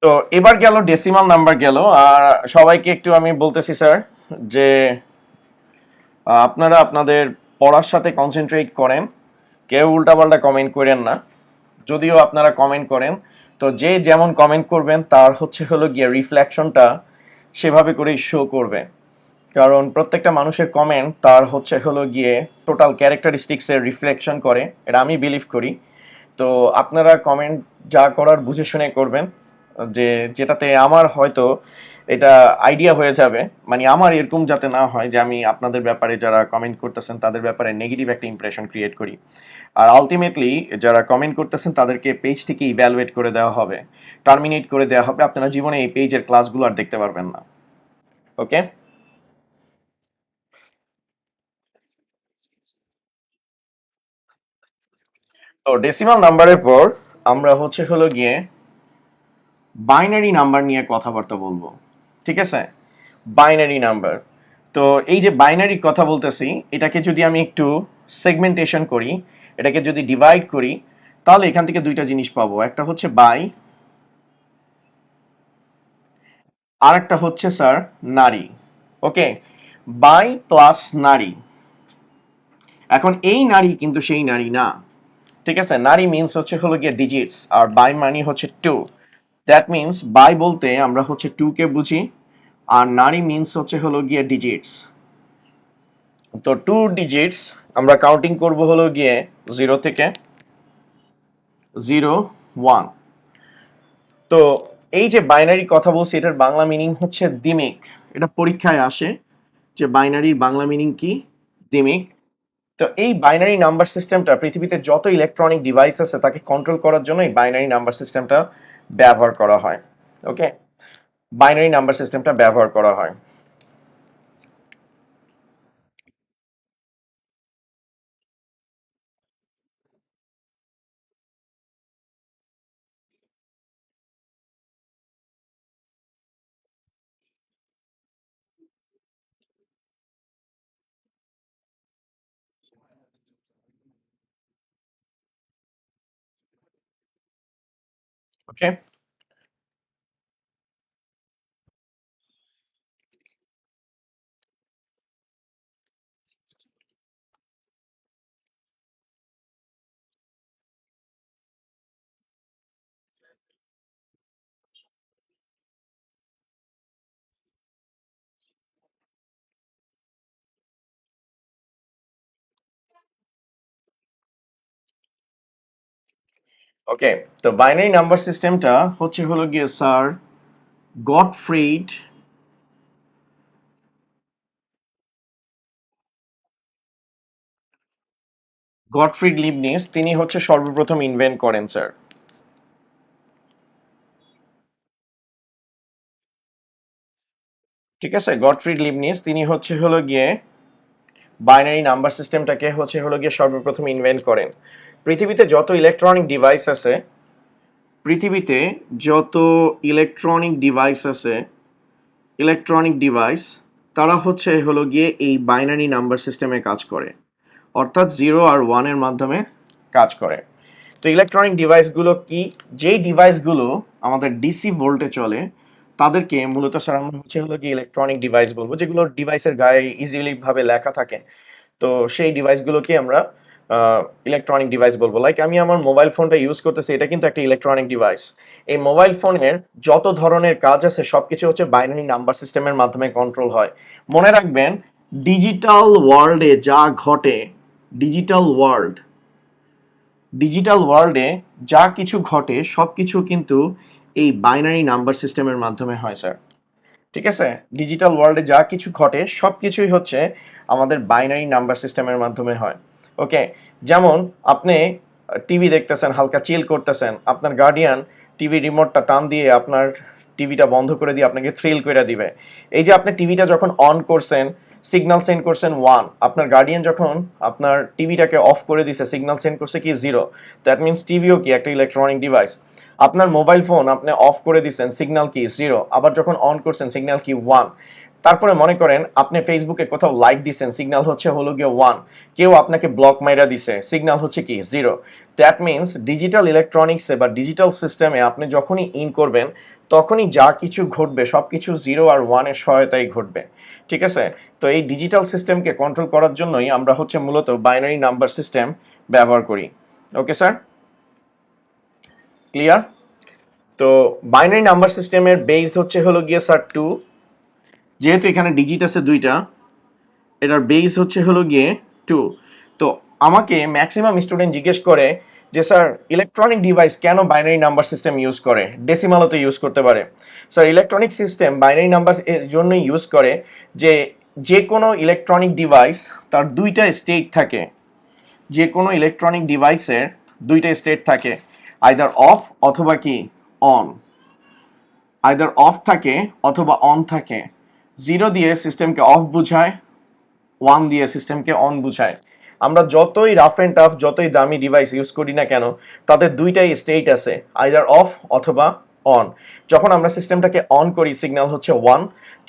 তো এবার গেল ডেসিমাল নাম্বার গেল। আর সবাইকে একটু আমি বলতেছি স্যার, যে আপনারা আপনাদের পড়ার সাথে কনসেন্ট্রেট করেন, কেউ উল্টাপাল্টা কমেন্ট করেন না। যদিও আপনারা কমেন্ট করেন, তো যে যেমন কমেন্ট করবেন তার হচ্ছে হলো গিয়ে রিফ্লেকশনটা সেভাবে করেই শো করবে। কারণ প্রত্যেকটা মানুষের কমেন্ট তার হচ্ছে হলো গিয়ে টোটাল ক্যারেক্টারিস্টিক্স এর রিফ্লেকশন করে, এটা আমি বিলিভ করি। তো আপনারা কমেন্ট যা করার বুঝে শুনে করবেন, যে যেটাতে আমার হয়তো এটা আইডিয়া হয়ে যাবে, মানে আমার এরকম যাতে না হয় যে আমি আপনাদের ব্যাপারে যারা কমেন্ট করতেছেন তাদের ব্যাপারে নেগেটিভ একটা ইমপ্রেশন ক্রিয়েট করি। আর আলটিমেটলি যারা কমেন্ট করতেছেন তাদেরকে পেজ থেকে ইভ্যালুয়েট করে দেওয়া হবে, টার্মিনেট করে দেওয়া হবে, আপনারা জীবনে এই পেজের ক্লাসগুলো আর দেখতে পারবেন না। ওকে, তো ডেসিমাল নাম্বারের পর আমরা হচ্ছে হলো গিয়ে বাইনারি নাম্বার নিয়ে কথাবার্তা বলবো, ঠিক আছে? Binary number. তো এই যে বাইনারি কথা বলতেছি, এটাকে যদি আমি একটু সেগমেন্টেশন করি, এটাকে যদি ডিভাইড করি, তাহলে এখান থেকে দুইটা জিনিস পাবো। একটা হচ্ছে বাই, আর একটা হচ্ছে স্যার নারী। ওকে, বাই প্লাস নারী। এখন এই নারী কিন্তু সেই নারী না, ঠিক আছে? নারী মিন্স হচ্ছে হলো গিয়ে ডিজিটস, আর বাই মানে হচ্ছে টু। দ্যাট মিন্স বাই বলতে আমরা হচ্ছে টু কে বুঝি, আর নারী মিন্স হচ্ছে হলো গিয়ে ডিজিটস। তো টু ডিজিটস আমরা কাউন্টিং করব হলো গিয়ে 0 থেকে 0, 1। তো এই যে বাইনারি কথা বলছি, এটার বাংলা মিনিং হচ্ছে দ্বিমিক। এটা পরীক্ষায় আসে যে বাইনারির বাংলা মিনিং কি? দ্বিমিক। তো এই বাইনারি নাম্বার সিস্টেমটা পৃথিবীতে যত ইলেকট্রনিক ডিভাইস আছে তাকে কন্ট্রোল করার জন্য এই বাইনারি নাম্বার সিস্টেমটা ব্যবহার করা হয়। ওকে, বাইনারি নাম্বার সিস্টেমটা ব্যবহার করা হয়। ওকে, ওকে। তো বাইনারি নাম্বার সিস্টেমটা হচ্ছে হলো গিয়ে স্যার গটফ্রিড গটফ্রিড লিবনিজ তিনি হচ্ছে সর্বপ্রথম ইনভেন্ট করেন স্যার। ঠিক আছে, গটফ্রিড লিবনিজ তিনি হচ্ছে হলো গিয়ে বাইনারি নাম্বার সিস্টেমটাকে হচ্ছে হলো গিয়ে সর্বপ্রথম ইনভেন্ট করেন। পৃথিবীতে যত ইলেকট্রনিক ডিভাইস আছে, পৃথিবীতে যত ইলেকট্রনিক ডিভাইস আছে, ইলেকট্রনিক ডিভাইস তারা হচ্ছে হলো গিয়ে এই বাইনারি নাম্বার সিস্টেমে কাজ করে, অর্থাৎ 0 আর 1 এর মাধ্যমে কাজ করে। তো ইলেকট্রনিক ডিভাইসগুলো কি? যেই ডিভাইসগুলো আমাদের ডিসি ভোল্টে চলে তাদেরকে মূলত স্যার আমরা হচ্ছে হলো কি ইলেকট্রনিক ডিভাইস বলবো, যেগুলো ডিভাইসের গায়ে ইজিলি ভাবে লেখা থাকে। তো সেই ডিভাইসগুলোকে আমরা ইলেকট্রনিক ডিভাইস বলবো। লাইক আমি আমার মোবাইল ফোনটা ইউজ করতেছি, এটা কিন্তু একটা ইলেকট্রনিক ডিভাইস। এই মোবাইল ফোনের যত ধরনের কাজ আছে সবকিছু হচ্ছে বাইনারি নাম্বার সিস্টেমের মাধ্যমে কন্ট্রোল হয়। মনে রাখবেন, ডিজিটাল ওয়ার্ল্ডে যা ঘটে, ডিজিটাল ওয়ার্ল্ড ডিজিটাল ওয়ার্ল্ডে যা কিছু ঘটে সবকিছু কিন্তু এই বাইনারি নাম্বার সিস্টেমের মাধ্যমে হয় স্যার। ঠিক আছে, ডিজিটাল ওয়ার্ল্ডে যা কিছু ঘটে সবকিছুই হচ্ছে আমাদের বাইনারি নাম্বার সিস্টেমের মাধ্যমে হয়। ওকে, যেমন আপনি টিভি দেখতেছেন, হালকা চিল করতেছেন, আপনার গার্ডিয়ান টিভি রিমোটটা টান দিয়ে আপনার টিভিটা বন্ধ করে দিয়ে আপনাকে থ্রিল করে দিবে। এই যে আপনি টিভিটা যখন অন করছেন, সিগন্যাল সেন্ড করছেন 1, আপনার গার্ডিয়ান যখন আপনার টিভিটাকে অফ করে দিছে সিগন্যাল সেন্ড করছে কি 0। দ্যাট মিন্স টিভিও কি একটা ইলেকট্রনিক ডিভাইস। আপনার মোবাইল ফোন আপনি অফ করে দিচ্ছেন, সিগন্যাল কি 0, আবার যখন অন করছেন সিগন্যাল কি 1। তারপরে মনে করেন আপনি ফেসবুকে কোথাও লাইক দিচ্ছেন, সিগন্যাল হচ্ছে হলো গিয়ে 1। কেউ আপনাকে ব্লক মাইরা দিছে, সিগন্যাল হচ্ছে কি 0। দ্যাট মিন্স ডিজিটাল ইলেকট্রনিক্সে বা ডিজিটাল সিস্টেমে আপনি যখনই ইন করবেন তখনই যা কিছু ঘটবে সবকিছু 0 আর 1 এর সহায়তায় ঘটবে। ঠিক আছে, তো এই ডিজিটাল সিস্টেমকে কন্ট্রোল করার জন্যই আমরা হচ্ছে মূলত বাইনারি নাম্বার সিস্টেম ব্যবহার করি। ওকে স্যার, ক্লিয়ার? তো বাইনারি নাম্বার সিস্টেমের বেস হচ্ছে হলো গিয়ে স্যার 2। যেহেতু এখানে ডিজিট আছে 2টা, এটার বেস হচ্ছে হলো গিয়ে 2। তো আমাকে ম্যাক্সিমাম স্টুডেন্ট জিজ্ঞেস করে যে স্যার ইলেকট্রনিক ডিভাইস কেন বাইনারি নাম্বার সিস্টেম ইউজ করে, ডেসিমালও তো ইউজ করতে পারে। Sir electronic system binary number এর জন্য ইউজ করে যে যে কোনো ইলেকট্রনিক ডিভাইস তার 2টা স্টেট থাকে। যে কোনো ইলেকট্রনিক ডিভাইসের 2টা স্টেট থাকে, আইদার অফ অথবা কি অন। আইদার অফ থাকে অথবা অন থাকে। 0 দিয়ে সিস্টেমকে অফ বুঝায়, 1 দিয়ে সিস্টেমকে অন বুঝায়। আমরা যতই রাফ এন্ড টাফ যতই দামি ডিভাইস ইউজ করি না কেন, তাদের 2টাই স্টেট আছে, আইদার অফ অথবা অন। যখন আমরা সিস্টেমটাকে অন করি সিগন্যাল হচ্ছে 1,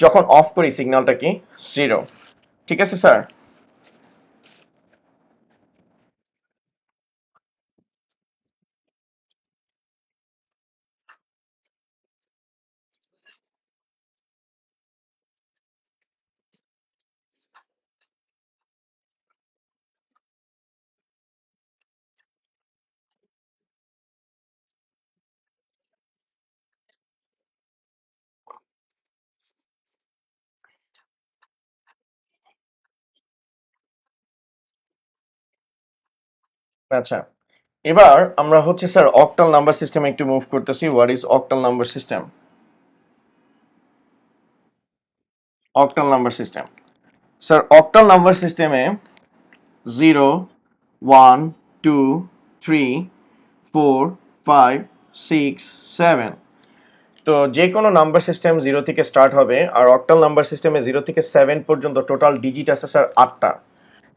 যখন অফ করি সিগন্যালটা কি 0। ঠিক আছে স্যার? আচ্ছা, এবার আমরা হচ্ছে স্যার অক্টাল নাম্বার সিস্টেম একটু মুভ করতেছি। What is octal number system? Octal number system sir, octal number সিস্টেমে 0, 1, 2, 3, 4, 5, 6, 7। তো যে কোনো নাম্বার সিস্টেম 0 থেকে স্টার্ট হবে, আর অক্টাল নাম্বার সিস্টেমে 0 থেকে 7 পর্যন্ত টোটাল ডিজিট আছে স্যার 8টা।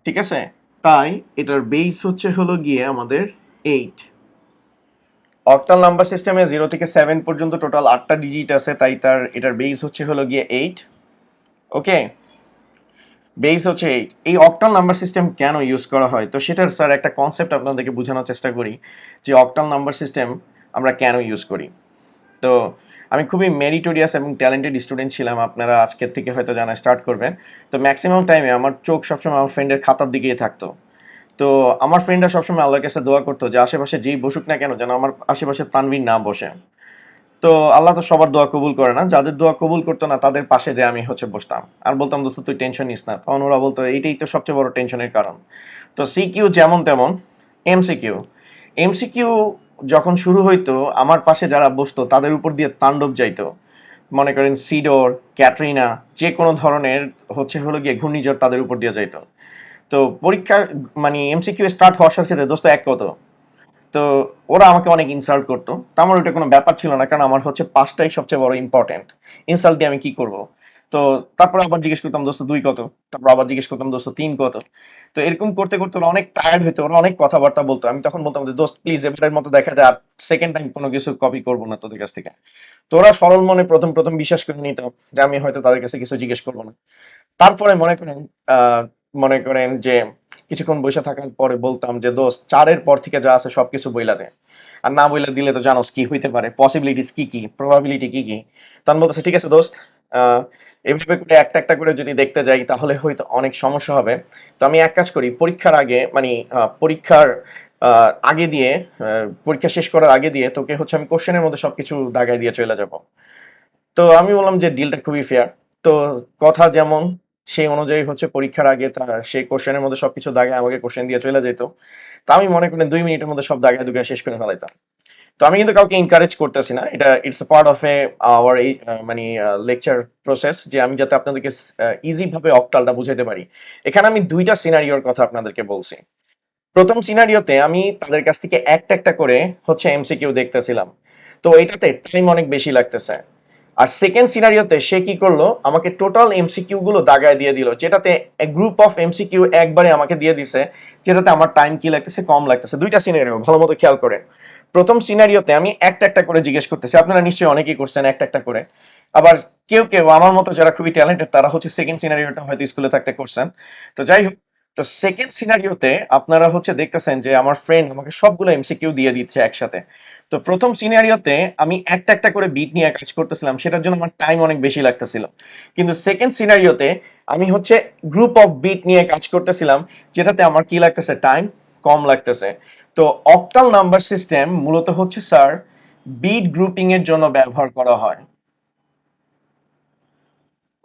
ঠিক আছে, তাই এটার বেস হচ্ছে হলো গিয়ে আমাদের 8। অক্টাল নাম্বার সিস্টেমে 0 থেকে 7 পর্যন্ত টোটাল 8টা ডিজিট আছে, তাই এটার বেস হচ্ছে হলো গিয়ে 8। ওকে, বেস হচ্ছে 8। এই অক্টাল নাম্বার সিস্টেম কেন ইউজ করা হয়, তো সেটার স্যার একটা কনসেপ্ট আপনাদেরকে বোঝানোর চেষ্টা করি যে অক্টাল নাম্বার সিস্টেম আমরা কেন ইউজ করি। তো আমি খুবই মেরিটোরিয়াস এবং ট্যালেন্টেড স্টুডেন্ট ছিলাম, আপনারা আজকের থেকে হয়তো জানা স্টার্ট করবেন। তো ম্যাক্সিমাম টাইমে আমার চোখ সবসময় আমার ফ্রেন্ডের খাতার দিকেই থাকতো। তো আমার ফ্রেন্ডরা সবসময় আল্লাহর কাছে দোয়া করতো যে আশেপাশে যেই বসুক না কেন যেন আমার আশেপাশে তানভীর না বসে। তো আল্লাহ তো সবার দোয়া কবুল করে না, যাদের দোয়া কবুল করতো না তাদের পাশে যে আমি হচ্ছে বসতাম আর বলতাম দোস্ত তুই টেনশন নিস না, তখন ওরা বলতো এইটাই তো সবচেয়ে বড় টেনশনের কারণ। তো সিকিউ যেমন তেমন এমসিকিউ। এমসিকিউ যখন শুরু হইতো আমার পাশে যারা বসতো তাদের উপর দিয়ে তাণ্ডব যাইতো। মনে করেন সিডর, ক্যাটরিনা, যে কোনো ধরনের হচ্ছে হলো গিয়ে ঘূর্ণিঝড় তাদের উপর দিয়ে যাইতো। তো পরীক্ষা মানে এমসিকিউ স্টার্ট হওয়ার সাথে সাথে দোস্ত এক কত, তো ওরা আমাকে অনেক ইনসাল্ট করতো। তো আমার ওইটা কোনো ব্যাপার ছিল না, কারণ আমার হচ্ছে পাঁচটাই সবচেয়ে বড় ইম্পর্টেন্ট। ইনসাল্ট দিয়ে আমি কি করব? তো তারপর আবার জিজ্ঞেস করতাম দোস্ত দুই কত, তারপর আবার জিজ্ঞেস করতাম দোস্ত তিন কত। তো এরকম করতে করতে ওরা অনেক টায়ার্ড হইতো, ওরা অনেক কথাবার্তা বলতো। আমি তখন বলতাম যে দোস্ত প্লিজ এবারের মতো দেখা যায় আর সেকেন্ড টাইম কোনো কিছু কপি করবো না তোদের কাছ থেকে। তো ওরা সরল মনে প্রথম প্রথম বিশ্বাস করে নিত যে আমি হয়তো তাদের কাছে কিছু জিজ্ঞেস করবো না। তারপরে আহ মনে করেন যে কিছুক্ষণ বসে থাকার পরে বলতাম যে দোস্ত চারের পর থেকে যা আছে সবকিছু বইলা দে, আর না বইলা দিলে তো জানোস কি হইতে পারে, পসিবিলিটিস কি কি, প্রবাবিলিটি কি কি। তখন বলতেছে ঠিক আছে দোস্ত, আহ এভাবে করে একটা একটা করে যদি দেখতে যাই তাহলে হয়তো অনেক সমস্যা হবে। তো আমি এক কাজ করি, পরীক্ষার আগে মানে পরীক্ষার আগে দিয়ে পরীক্ষা শেষ করার আগে দিয়ে তোকে হচ্ছে আমি কোশ্চেনের মধ্যে সবকিছু দাগাই দিয়ে চলে যাব। তো আমি বললাম যে ডিলটা খুবই ফেয়ার। তো কথা যেমন সেই অনুযায়ী হচ্ছে পরীক্ষার আগে সেই কোশ্চেনের মধ্যে সবকিছু দাগে আমাকে কোশ্চেন দিয়ে চলে যেত। তো আমি মনে করেন 2 মিনিটের মধ্যে সব দাগায় দুগায় শেষ করে ফেলাইতাম। তো আমি কিন্তু কাউকে এনকারেজ করতেছি না, এটা it's a part of a our এই মানে লেকচার প্রসেস, যে আমি যাতে আপনাদেরকে ইজি ভাবে অক্টালটা বুঝাইতে পারি। এখানে আমি দুইটা সিনারিওর কথা আপনাদেরকে বলছি। প্রথম সিনারিওতে আমি তাদের কাছ থেকে একটা একটা করে হচ্ছে এমসিকিউ দেখতেছিলাম, তো এটাতে টাইম অনেক বেশি লাগতেছে। আর সেকেন্ড সিনারিওতে সে কি করলো, আমাকে টোটাল এমসিকিউ গুলো দাগায় দিয়ে দিল, যেটাতে গ্রুপ অফ এমসিকিউ একবারে আমাকে দিয়ে দিছে, যেটাতে আমার টাইম কি লাগতেছে, কম লাগতেছে। দুইটা সিনারিও ভালো মতো খেয়াল করেন। প্রথম সিনারিওতে আমি একটা একটা করে জিজ্ঞেস করতেছি, আপনারা নিশ্চয়ই অনেকেই করছেন একটা একটা করে। আবার কেউ কেউ আমার মতো যারা খুবই ট্যালেন্টেড তারা হচ্ছে সেকেন্ড সিনারিওটা হয়তো স্কুলে থাকতে করছেন। তো যাই হোক, তো সেকেন্ড সিনারিওতে আপনারা হচ্ছে দেখতেছেন যে আমার ফ্রেন্ড আমাকে সবগুলো এমসিকিউ দিয়ে দিচ্ছে একসাথে। তো প্রথম সিনারিওতে আমি একটা একটা করে বিট নিয়ে কাজ করতেছিলাম, সেটার জন্য আমার টাইম অনেক বেশি লাগতেছিল। কিন্তু সেকেন্ড সিনারিওতে আমি হচ্ছে গ্রুপ অফ বিট নিয়ে কাজ করতেছিলাম, যেটাতে আমার কি লাগতেছে, টাইম কম লাগতেছে। তো অক্টাল নাম্বার সিস্টেম মূলত হচ্ছে স্যার বিট গ্রুপিং এর জন্য ব্যবহার করা হয়।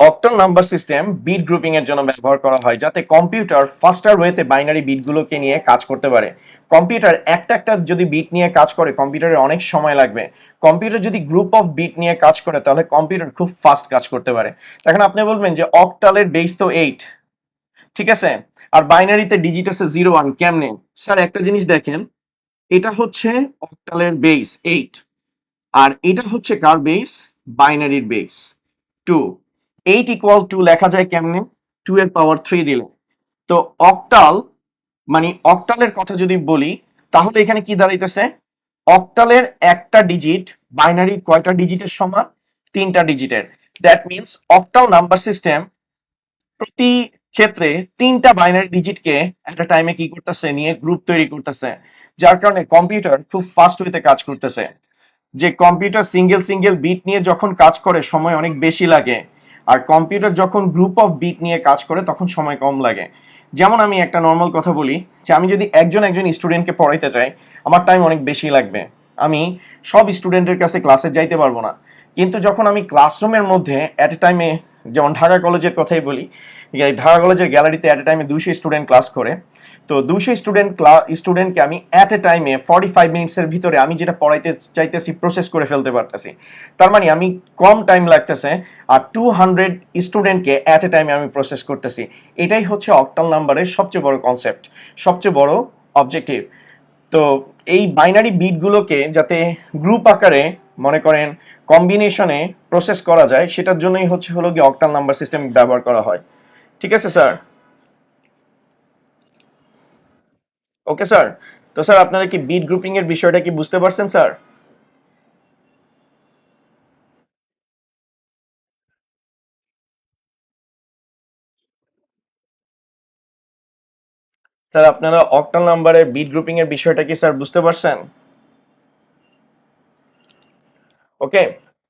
Octal number system bit grouping এর জন্য ব্যবহার করা হয়, যাতে কম্পিউটার ফাস্টার ওয়েতে বাইনারি বিটগুলোকে নিয়ে কাজ করতে পারে। কম্পিউটার একটা একটা যদি বিট নিয়ে কাজ করে কম্পিউটারের অনেক সময় লাগবে। কম্পিউটার যদি গ্রুপ অফ বিট নিয়ে কাজ করে তাহলে কম্পিউটার খুব ফাস্ট কাজ করতে পারে। এখন আপনি বলবেন যে অক্টালের বেস তো 8, ঠিক আছে, আর বাইনারিতে ডিজিট আছে 0 1, কেমনে? স্যার একটা জিনিস দেখেন, এটা হচ্ছে অক্টালের বেস 8, আর এটা হচ্ছে কার বেস, বাইনারির বেস 2। 8 ইকুয়াল টু লেখা যায় কেমনে, 2 এর পাওয়ার 3 দিলে। তো অক্টাল মানে অক্টালের কথা যদি বলি তাহলে এখানে কি দাঁড়াইতেছে, অক্টালের একটা ডিজিট বাইনারি কয়টা ডিজিটের সমান, তিনটা ডিজিটের। That means octal number system প্রতি ক্ষেত্রে তিনটা বাইনারি ডিজিটকে একটা টাইমে কি করতেছে, নিয়ে গ্রুপ তৈরি করতেছে, যার কারণে কম্পিউটার খুব ফাস্ট হইতে কাজ করতেছে। যে কম্পিউটার সিঙ্গেল সিঙ্গেল বিট নিয়ে যখন কাজ করে সময় অনেক বেশি লাগে, আর কম্পিউটার যখন গ্রুপ অফ বিট নিয়ে কাজ করে তখন সময় কম লাগে। যেমন আমি একটা নর্মাল কথা বলি, যে আমি যদি একজন একজন স্টুডেন্টকে পড়াইতে চাই আমার টাইম অনেক বেশি লাগবে, আমি সব স্টুডেন্টের কাছে ক্লাসে যাইতে পারবো না। কিন্তু যখন আমি ক্লাসরুমের মধ্যে অ্যাট এ টাইমে, যেমন ঢাকা কলেজের কথাই বলি, ঢাকা কলেজের গ্যালারিতে অ্যাট এ টাইমে 200 স্টুডেন্ট ক্লাস করে। তো 200 স্টুডেন্টকে আমি অ্যাট এ টাইমে 45 মিনিটসের ভিতরে আমি যেটা পড়াইতে চাইতেছি প্রসেস করে ফেলতে পারতেছি। তার মানে আমি কম টাইম লাগতেছে, আর 200 স্টুডেন্টকে অ্যাট এ টাইমে আমি প্রসেস করতেছি। এটাই হচ্ছে অক্টাল নাম্বারের সবচেয়ে বড় কনসেপ্ট, সবচেয়ে বড় অবজেক্টিভ। তো এই বাইনারি বিটগুলোকে যাতে গ্রুপ আকারে মনে করেন কম্বিনেশনে প্রসেস করা যায়, সেটার জন্যই হলো গিয়ে অক্টাল নাম্বার সিস্টেম ব্যবহার করা হয়। ঠিক আছে স্যার? Okay sir. তো স্যার আপনারা কি বিট গ্রুপিং এর বিষয়টা কি বুঝতে পারছেন স্যার? স্যার আপনারা অক্টাল নাম্বারের বিট গ্রুপিং এর বিষয়টা কি স্যার বুঝতে পারছেন? ওকে।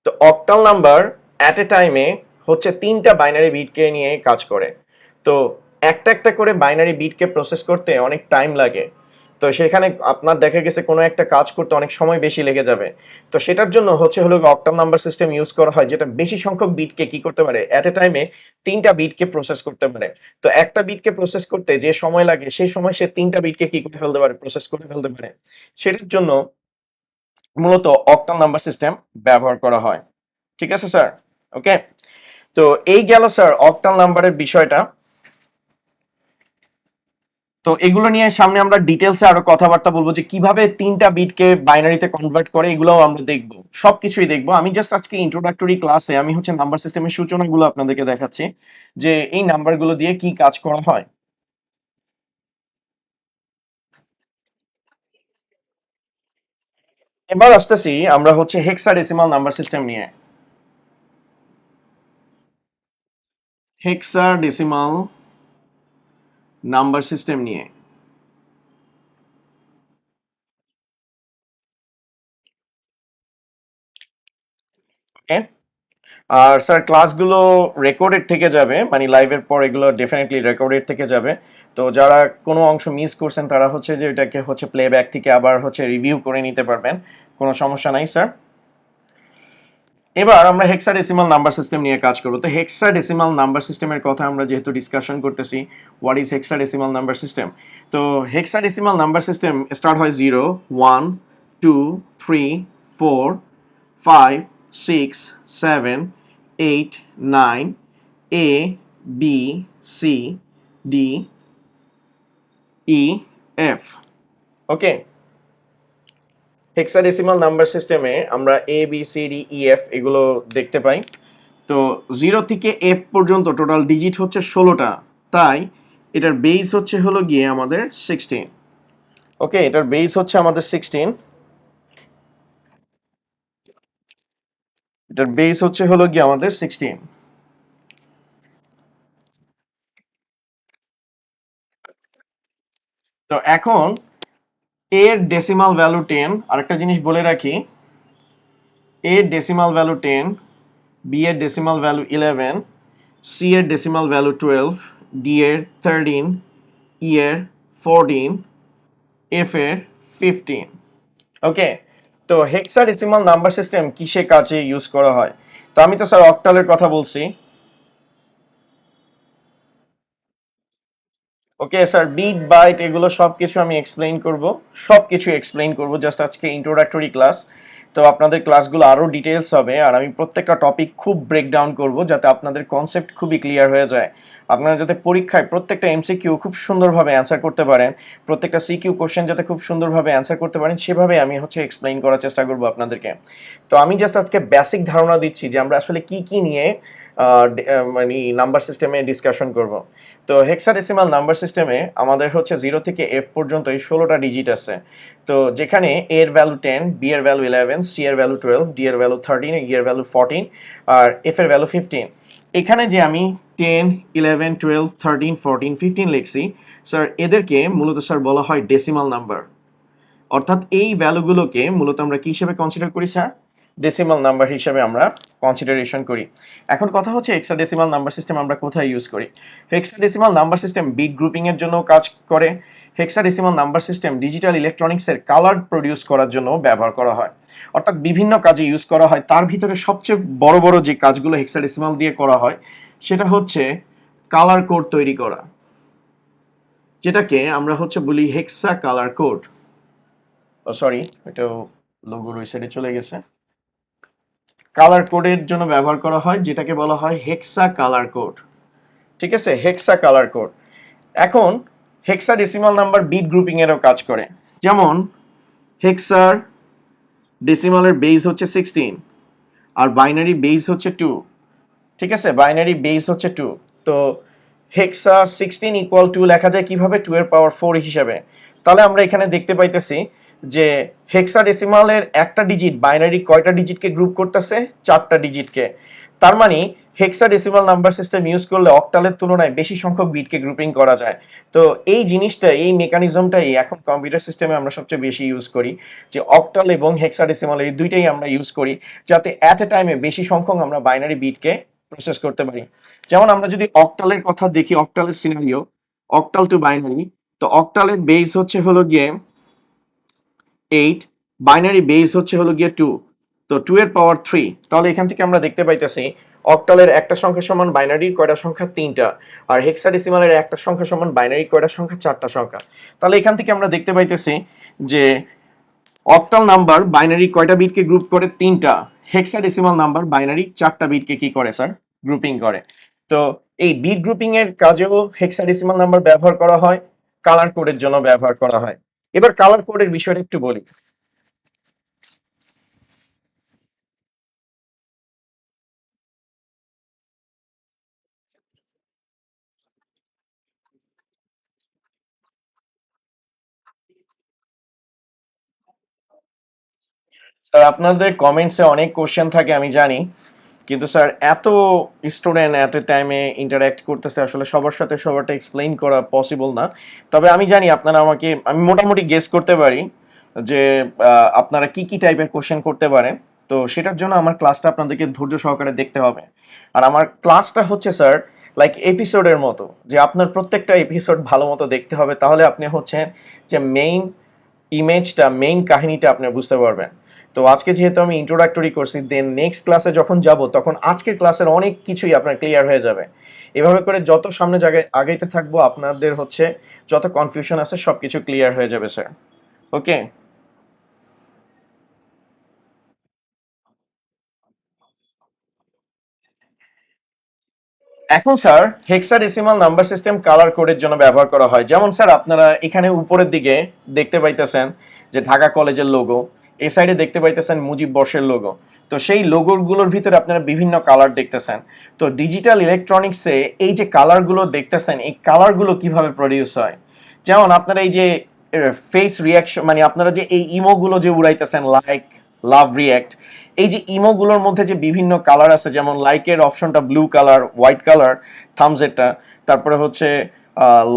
তো অক্টাল নাম্বার অ্যাট এ টাইমে হচ্ছে তিনটা বাইনারি বিটকে নিয়ে কাজ করে। তো একটা একটা করে বাইনারি বিটকে প্রসেস করতে অনেক টাইম লাগে। তো সেখানে আপনার দেখা গেছে কোনো একটা কাজ করতে অনেক সময় বেশি লেগে যাবে। তো সেটার জন্য হলো অক্টাল নাম্বার সিস্টেম ইউজ করা হয়, যেটা বেশি সংখ্যক বিটকে কি করতে পারে, অ্যাট এ টাইমে তিনটা বিটকে প্রসেস করতে পারে। তো একটা বিটকে প্রসেস করতে যে সময় লাগে সেই সময় সে তিনটা বিটকে কি করে ফেলতে পারে, প্রসেস করে ফেলতে পারে। সেটার জন্য মূলত অক্টাল নাম্বার সিস্টেম ব্যবহার করা হয়। ঠিক আছে স্যার? ওকে। তো এই গেল স্যার অক্টাল নাম্বারের বিষয়টা। তো এগুলো নিয়ে সামনে আমরা ডিটেলসে আরো কথাবার্তা বলবো যে কিভাবে তিনটা বিটকে বাইনারিতে কনভার্ট করে, এগুলোও আমরা দেখবো, সবকিছুই দেখবো। আমি জাস্ট আজকে ইন্ট্রোডাক্টরি ক্লাসে আমি হচ্ছে নাম্বার সিস্টেমের সূচনাগুলো আপনাদেরকে দেখাচ্ছি যে এই নাম্বারগুলো দিয়ে কি কাজ করা হয়। এবার আসতেছি আমরা হচ্ছে হেক্সাডেসিমাল নাম্বার সিস্টেম নিয়ে। হেক্সাডেসিমাল নাম্বার সিস্টেম নিয়ে ওকে। আর স্যার ক্লাসগুলো রেকর্ডেড থেকে যাবে, মানে লাইভের পর এগুলো ডেফিনেটলি রেকর্ডেড থেকে যাবে। তো যারা কোনো অংশ মিস করছেন তারা হচ্ছে যে এটাকে হচ্ছে প্লেব্যাক থেকে আবার হচ্ছে রিভিউ করে নিতে পারবেন, কোনো সমস্যা নাই স্যার। এবার আমরা হেক্সাডেসিমাল নাম্বার সিস্টেম নিয়ে কাজ করব। তো হেক্সাডেসিমাল নাম্বার সিস্টেমের কথা আমরা যেহেতু ডিসকাশন করতেছি, what is hexadecimal number system. তো হেক্সাডেসিমাল নাম্বার সিস্টেম স্টার্ট হয় 0 1 2 3 4 5 6 7 8 9 A B C D E F। Okay, hexadecimal number সিস্টেমে আমরা A B C D E F এগুলো দেখতে পাই। তো 0 থেকে এফ পর্যন্ত টোটাল ডিজিট হচ্ছে 16টা, তাই এটার বেস হচ্ছে হলো গিয়ে আমাদের 16। ওকে, এটার বেস হচ্ছে আমাদের 16, এটার বেস হচ্ছে হলো গিয়ে আমাদের 16। তো এখন এর ডেসিমাল ভ্যালু 10, আরেকটা জিনিস বলে রাখি, এর ডেসিমাল ভ্যালু 10, বি এর ডেসিমাল ভ্যালু 11, সি এর ডেসিমাল ভ্যালু 12, ডি এর 13, ই এর 14, এফ এর 15। ওকে, তো হেক্সাডেসিমাল নাম্বার সিস্টেম কিসে কাজে ইউজ করা হয়? তো আমি তো স্যার অক্টালের কথা বলছি। ওকে স্যার, বিট বাইট এগুলো সবকিছু আমি এক্সপ্লেইন করব, সবকিছু এক্সপ্লেইন করব, জাস্ট আজকে ইন্ট্রোডাক্টরি ক্লাস। তো আপনাদের ক্লাসগুলো আরো ডিটেইলস হবে আর আমি প্রত্যেকটা টপিক খুব ব্রেকডাউন করব যাতে আপনাদের কনসেপ্ট খুবই ক্লিয়ার হয়ে যায়, আপনারা যাতে পরীক্ষায় প্রত্যেকটা এমসিকিউ খুব সুন্দরভাবে অ্যান্সার করতে পারেন, প্রত্যেকটা সিকিউ কোশ্চেন যাতে খুব সুন্দরভাবে অ্যান্সার করতে পারেন, সেভাবে আমি হচ্ছে এক্সপ্লেইন করার চেষ্টা করব আপনাদেরকে। তো আমি জাস্ট আজকে বেসিক ধারণা দিচ্ছি যে আমরা আসলে কি কি নিয়ে মানে নাম্বার সিস্টেমে ডিসকাশন করব। তো হেক্সাডেসিমাল নাম্বার সিস্টেমে আমাদের হচ্ছে 0 থেকে এফ পর্যন্ত এই 16টা ডিজিট আছে। তো যেখানে এ এর ভ্যালু 10, বি এর ভ্যালু 11, সি এর ভ্যালু 12, ডি এর ভ্যালু 13, ই এর ভ্যালু 14 আর এফ এর ভ্যালু 15। এখানে যে আমি 10 11 12 13 14 15 লিখছি, স্যার এদেরকে মূলত স্যার বলা হয় ডেসিমাল নাম্বার। অর্থাৎ এই ভ্যালুগুলোকে মূলত আমরা কি হিসেবে কনসিডার করি স্যার? ডেসিমাল নাম্বার হিসেবে আমরা কনসিডারেশন করি। এখন কথা হচ্ছে হেক্সাডেসিমাল নাম্বার সিস্টেম আমরা কোথায় ইউজ করি? Hexadecimal number system bit grouping এর জন্য কাজ করে। Hexadecimal number system digital electronics এর কালার প্রডিউস করার জন্য ব্যবহার করা হয়। অর্থাৎ বিভিন্ন কাজে ইউজ করা হয়, তার ভিতরে সবচেয়ে বড় বড় যে কাজগুলো হেক্সাডেসিমাল দিয়ে করা হয় সেটা হচ্ছে কালার কোড তৈরি করা, যেটাকে আমরা হচ্ছে বলি হেক্সা কালার কোড। সরি, এটা লোগোর ওই সাইডে চলে গেছে। কালার কোডের জন্য ব্যবহার করা হয় যেটাকে বলা হয় হেক্সা কালার কোড। ঠিক আছে, হেক্সা কালার কোড। এখন হেক্সা ডেসিমাল নাম্বার বিট গ্রুপিং এরও কাজ করে। যেমন হেক্সার ডেসিমালের বেস হচ্ছে 16 আর বাইনারি বেস হচ্ছে 2। ঠিক আছে, বাইনারি বেস হচ্ছে 2। তো হেক্সা 16 ইকুয়াল টু লেখা যায় কিভাবে? 2 এর পাওয়ার 4 হিসাবে। তাহলে আমরা এখানে দেখতে পাইতেছি যে হেক্সাডেসিমালের একটা ডিজিট বাইনারি কয়টা ডিজিটকে গ্রুপ করতেছে? 4টা ডিজিটকে। তার মানে হেক্সাডেসিমাল নাম্বার সিস্টেম ইউজ করলে অক্টালের তুলনায় বেশি সংখ্যক বিটকে গ্রুপিং করা যায়। তো এই জিনিসটা, এই মেকানিজমটাই এখন কম্পিউটার সিস্টেমে আমরা সবচেয়ে বেশি ইউজ করি, যে অক্টাল এবং হেক্সাডেসিমাল এই দুইটাই আমরা ইউজ করি যাতে অ্যাট এ টাইমে বেশি সংখ্যক আমরা বাইনারি বিটকে প্রসেস করতে পারি। যেমন আমরা যদি অক্টালের কথা দেখি, অক্টালের সিনারিও, অক্টাল টু বাইনারি। তো অক্টালের বেস হচ্ছে হলো গিয়ে 8, বাইনারি বেস হচ্ছে হলো গিয়ে 2। তো 2 এর পাওয়ার 3। তাহলে এখান থেকে আমরা দেখতে পাইতেছি অক্টালের একটা সংখ্যা সমান বাইনারির কয়টা সংখ্যা? 3টা। আর হেক্সাডেসিমালের একটা সংখ্যা সমান বাইনারির কয়টা সংখ্যা? 4টা সংখ্যা। তাহলে এখান থেকে আমরা দেখতে পাইতেছি যে অক্টাল নাম্বার বাইনারি কয়টা বিটকে গ্রুপ করে? 3টা। হেক্সাডেসিমাল নাম্বার বাইনারি 4টা বিটকে কি করে স্যার? গ্রুপিং করে। তো এই বিট গ্রুপিং এর কাজেও হেক্সাডেসিমাল নাম্বার ব্যবহার করা হয়, কালার কোডের জন্য ব্যবহার করা হয়। এবার কালার কোডের বিষয়টা একটু বলি। স্যার আপনাদের কমেন্টসে অনেক কোশ্চেন থাকে আমি জানি, কিন্তু স্যার এত স্টুডেন্ট এত টাইমে ইন্টারঅ্যাক্ট করতেছে, আসলে সবার সাথে সবারটা এক্সপ্লেইন করা পসিবল না। তবে আমি জানি আপনারা আমাকে, আমি মোটামুটি গেস করতে পারি যে আপনারা কি কি টাইপের কোশ্চেন করতে পারেন। তো সেটার জন্য আমার ক্লাসটা আপনাদেরকে ধৈর্য সহকারে দেখতে হবে। আর আমার ক্লাসটা হচ্ছে স্যার লাইক এপিসোডের মতো, যে আপনার প্রত্যেকটা এপিসোড ভালো মতো দেখতে হবে, তাহলে আপনি হচ্ছে যে মেইন ইমেজটা, মেইন কাহিনীটা আপনি বুঝতে পারবেন। তো আজকে যেহেতু আমি ইন্ট্রোডাক্টরি করছি, দেন নেক্সট ক্লাসে যখন যাব তখন আজকের ক্লাসের অনেক কিছুই আপনার ক্লিয়ার হয়ে যাবে। এভাবে করে যত সামনে জায়গায় আগাইতে থাকবো, আপনাদের হচ্ছে যত কনফিউশন আছে সবকিছু ক্লিয়ার হয়ে যাবে স্যার। ওকে। এখন sir hexadecimal number system colour কোডের জন্য ব্যবহার করা হয়। যেমন স্যার আপনারা এখানে উপরের দিকে দেখতে পাইতেছেন যে ঢাকা কলেজের লোগো, এই সাইডে দেখতে পাইতেছেন মুজিব বর্ষের লোগো। তো সেই লোগোগুলোর ভিতরে আপনারা বিভিন্ন কালার দেখতেছেন। তো ডিজিটাল ইলেকট্রনিক্সে এই যে কালারগুলো দেখতেছেন, এই কালারগুলো কিভাবে প্রডিউস হয়, যেমন আপনারা এই যে ফেস রিয়াকশন, মানে আপনারা যে এই ইমোগুলো যে উড়াইতেছেন, লাইক, লাভ, রিয়াক্ট, এই যে ইমোগুলোর মধ্যে যে বিভিন্ন কালার আছে, যেমন লাইকের অপশনটা blue colour, white colour thumbs এরটা, তারপরে হচ্ছে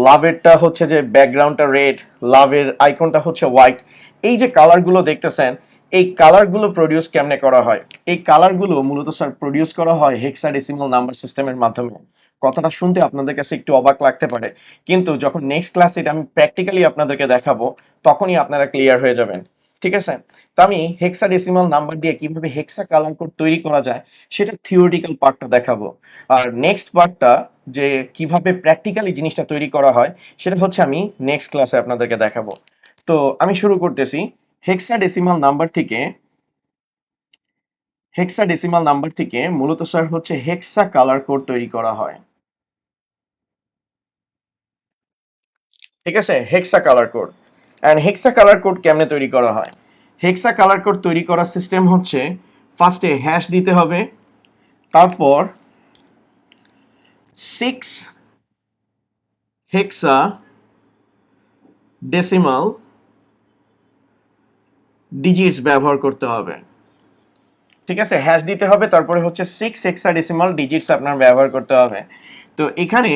লাভেরটা হচ্ছে যে ব্যাকগ্রাউন্ডটা রেড, লাভের আইকনটা হচ্ছে হোয়াইট। এই যে কালারগুলো দেখতেছেন, এই কালারগুলো প্রডিউস কেমনে করা হয়? এই কালারগুলো মূলত স্যার প্রডিউস করা হয় হেক্সাডেসিমাল নাম্বার সিস্টেমের মাধ্যমে। কথাটা শুনতে আপনাদের কাছে একটু অবাক লাগতে পারে, কিন্তু যখন নেক্সট ক্লাসে এটা আমি প্র্যাকটিক্যালি আপনাদেরকে দেখাবো, তখনই আপনারা ক্লিয়ার হয়ে যাবেন। ঠিক আছে? তো আমি হেক্সাডেসিমাল নাম্বার দিয়ে কিভাবে হেক্সা কালার কোড তৈরি করা যায় সেটা থিওরিটিক্যাল পার্টটা দেখাবো। আর নেক্সট পার্টটা, যে কিভাবে প্র্যাকটিক্যালি জিনিসটা তৈরি করা হয়, সেটা হচ্ছে আমি নেক্সট ক্লাসে আপনাদেরকে দেখাবো। তো আমি শুরু করতেছি। হেক্সাডেসিমাল নাম্বার থেকে হেক্সাডেসিমাল নাম্বার থেকে মূলত স্যার হচ্ছে হেক্সা কালার কোড তৈরি করা হয়। ঠিক আছে? Hexa colour code. And hexa colour code কেমনে তৈরি করা হয়? হেক্সা কালার কোড তৈরি করার সিস্টেম হচ্ছে, ফার্স্টে হ্যাশ দিতে হবে, তারপর 6 হেক্সা ডেসিমাল ডিজিটস ব্যবহার করতে হবে। ঠিক আছে? হ্যাশ দিতে হবে, তারপরে হচ্ছে 6 হেক্সাডেসিমাল ডিজিটস আপনার ব্যবহার করতে হবে। তো এখানে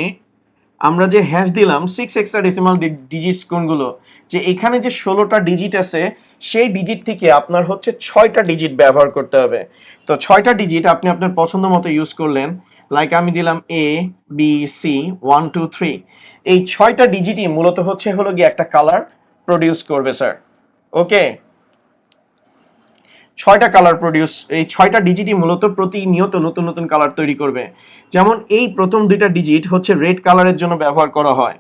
আমরা যে হ্যাশ দিলাম 6 হেক্সাডেসিমাল ডিজিটস কোনগুলো, যে এখানে যে 16টা ডিজিট আছে, সেই ডিজিট থেকে আপনার হচ্ছে 6টা ডিজিট ব্যবহার করতে হবে। তো 6টা ডিজিট আপনি আপনার পছন্দ মতো ইউজ করলেন, লাইক আমি দিলাম এ, বি, সি, 1 2 3। এই 6টা ডিজিটই মূলত হচ্ছে হলো গিয়ে একটা কালার প্রডিউস করবে স্যার। ওকে। 6টা কালার প্রডিউস, এই 6টা ডিজিটই মূলত প্রতিনিয়ত নতুন নতুন কালার তৈরি করবে। যেমন এই প্রথম দুইটা ডিজিট হচ্ছে রেড কালারের জন্য ব্যবহার করা হয়,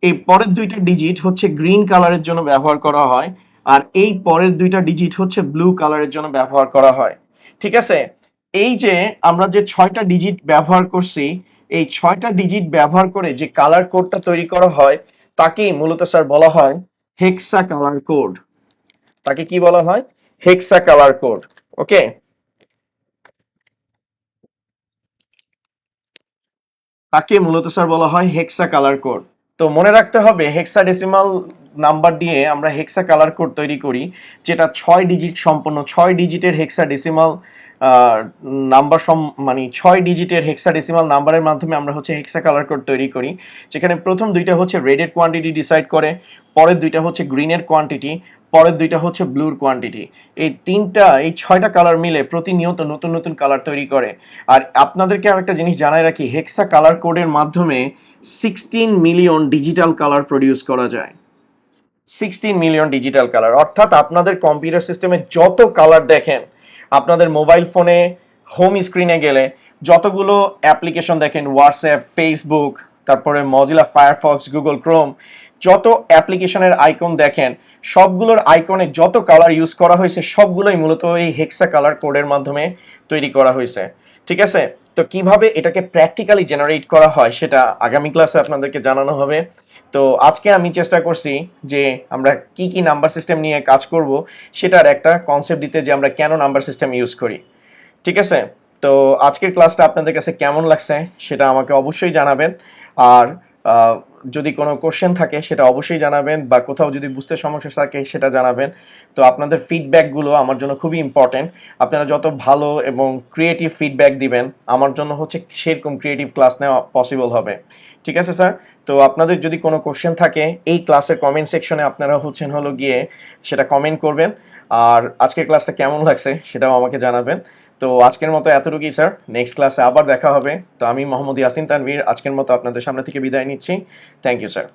এই পরের দুইটা ডিজিট হচ্ছে গ্রিন কালারের জন্য ব্যবহার করা হয়, আর এই পরের দুইটা ডিজিট হচ্ছে ব্লু কালারের জন্য ব্যবহার করা হয়। ঠিক আছে? এই যে আমরা যে 6টা ডিজিট ব্যবহার করছি, এই 6টা ডিজিট ব্যবহার করে যে কালার কোডটা তৈরি করা হয়, তাকেই মূলত স্যার বলা হয় হেক্সা কালার কোড। তাকে কি বলা হয়? হেক্সা কালার কোড। ওকে। তাকে মূলত স্যার বলা হয় হেক্সা কালার কোড। তো মনে রাখতে হবে হেক্সাডেসিমাল নাম্বার দিয়ে আমরা হেক্সা কালার কোড তৈরি করি, যেটা 6 ডিজিট সম্পন্ন, 6 ডিজিটের হেক্সাডেসিমাল নাম্বার, মানে 6 ডিজিটের হেক্সাডেসিমাল নাম্বারের মাধ্যমে আমরা হচ্ছে হেক্সা কালার কোড তৈরি করি, যেখানে প্রথম দুইটা হচ্ছে রেডের কোয়ান্টিটি ডিসাইড করে, পরের দুইটা হচ্ছে গ্রিনের কোয়ান্টিটি, পরের দুইটা হচ্ছে ব্লুর কোয়ান্টিটি। এই 6টা কালার মিলে প্রতিনিয়ত নতুন নতুন কালার তৈরি করে। আর আপনাদেরকে আরেকটা জিনিস জানাই রাখি, হেক্সা কালার কোডের মাধ্যমে 16 মিলিয়ন ডিজিটাল কালার প্রডিউস করা যায়। 16 মিলিয়ন ডিজিটাল কালার, অর্থাৎ আপনাদের কম্পিউটার সিস্টেমে যত কালার দেখেন, আপনাদের মোবাইল ফোনে হোম স্ক্রিনে গেলে যতগুলো অ্যাপ্লিকেশন দেখেন, হোয়াটসঅ্যাপ, ফেসবুক, তারপরে মজিলা ফায়ারফক্স, গুগল ক্রোম, যত অ্যাপ্লিকেশনের আইকন দেখেন, সবগুলোর আইকনে যত কালার ইউজ করা হয়েছে, সবগুলোই মূলত এই হেক্সা কালার কোডের মাধ্যমে তৈরি করা হয়েছে। ঠিক আছে? তো কিভাবে এটাকে প্র্যাকটিক্যালি জেনারেট করা হয় সেটা আগামী ক্লাসে আপনাদেরকে জানানো হবে। তো আজকে আমি চেষ্টা করছি যে আমরা কি কি নাম্বার সিস্টেম নিয়ে কাজ করব সেটার একটা কনসেপ্ট দিতে, যে আমরা কেন নাম্বার সিস্টেম ইউজ করি। ঠিক আছে? তো আজকের ক্লাসটা আপনাদের কাছে কেমন লাগছে সেটা আমাকে অবশ্যই জানাবেন। আর আহ, যদি কোনো কোশ্চেন থাকে সেটা অবশ্যই জানাবেন, বা কোথাও যদি বুঝতে সমস্যা থাকে সেটা জানাবেন। তো আপনাদের ফিডব্যাকগুলো আমার জন্য খুবই ইম্পর্টেন্ট। আপনারা যত ভালো এবং ক্রিয়েটিভ ফিডব্যাক দিবেন আমার জন্য হচ্ছে সেরকম ক্রিয়েটিভ ক্লাস নেওয়া পসিবল হবে। ঠিক আছে স্যার? তো আপনাদের যদি কোনো কোশ্চেন থাকে এই ক্লাসের কমেন্ট সেকশনে আপনারা হলো গিয়ে সেটা কমেন্ট করবেন। আর আজকের ক্লাসটা কেমন লাগছে সেটাও আমাকে জানাবেন। তো আজকের মতো এতটুকুই স্যার, নেক্সট ক্লাসে আবার দেখা হবে। তো আমি মোহাম্মদ ইয়াসিন তানভীর আজকের মতো আপনাদের সামনে থেকে বিদায় নিচ্ছি। Thank you sir.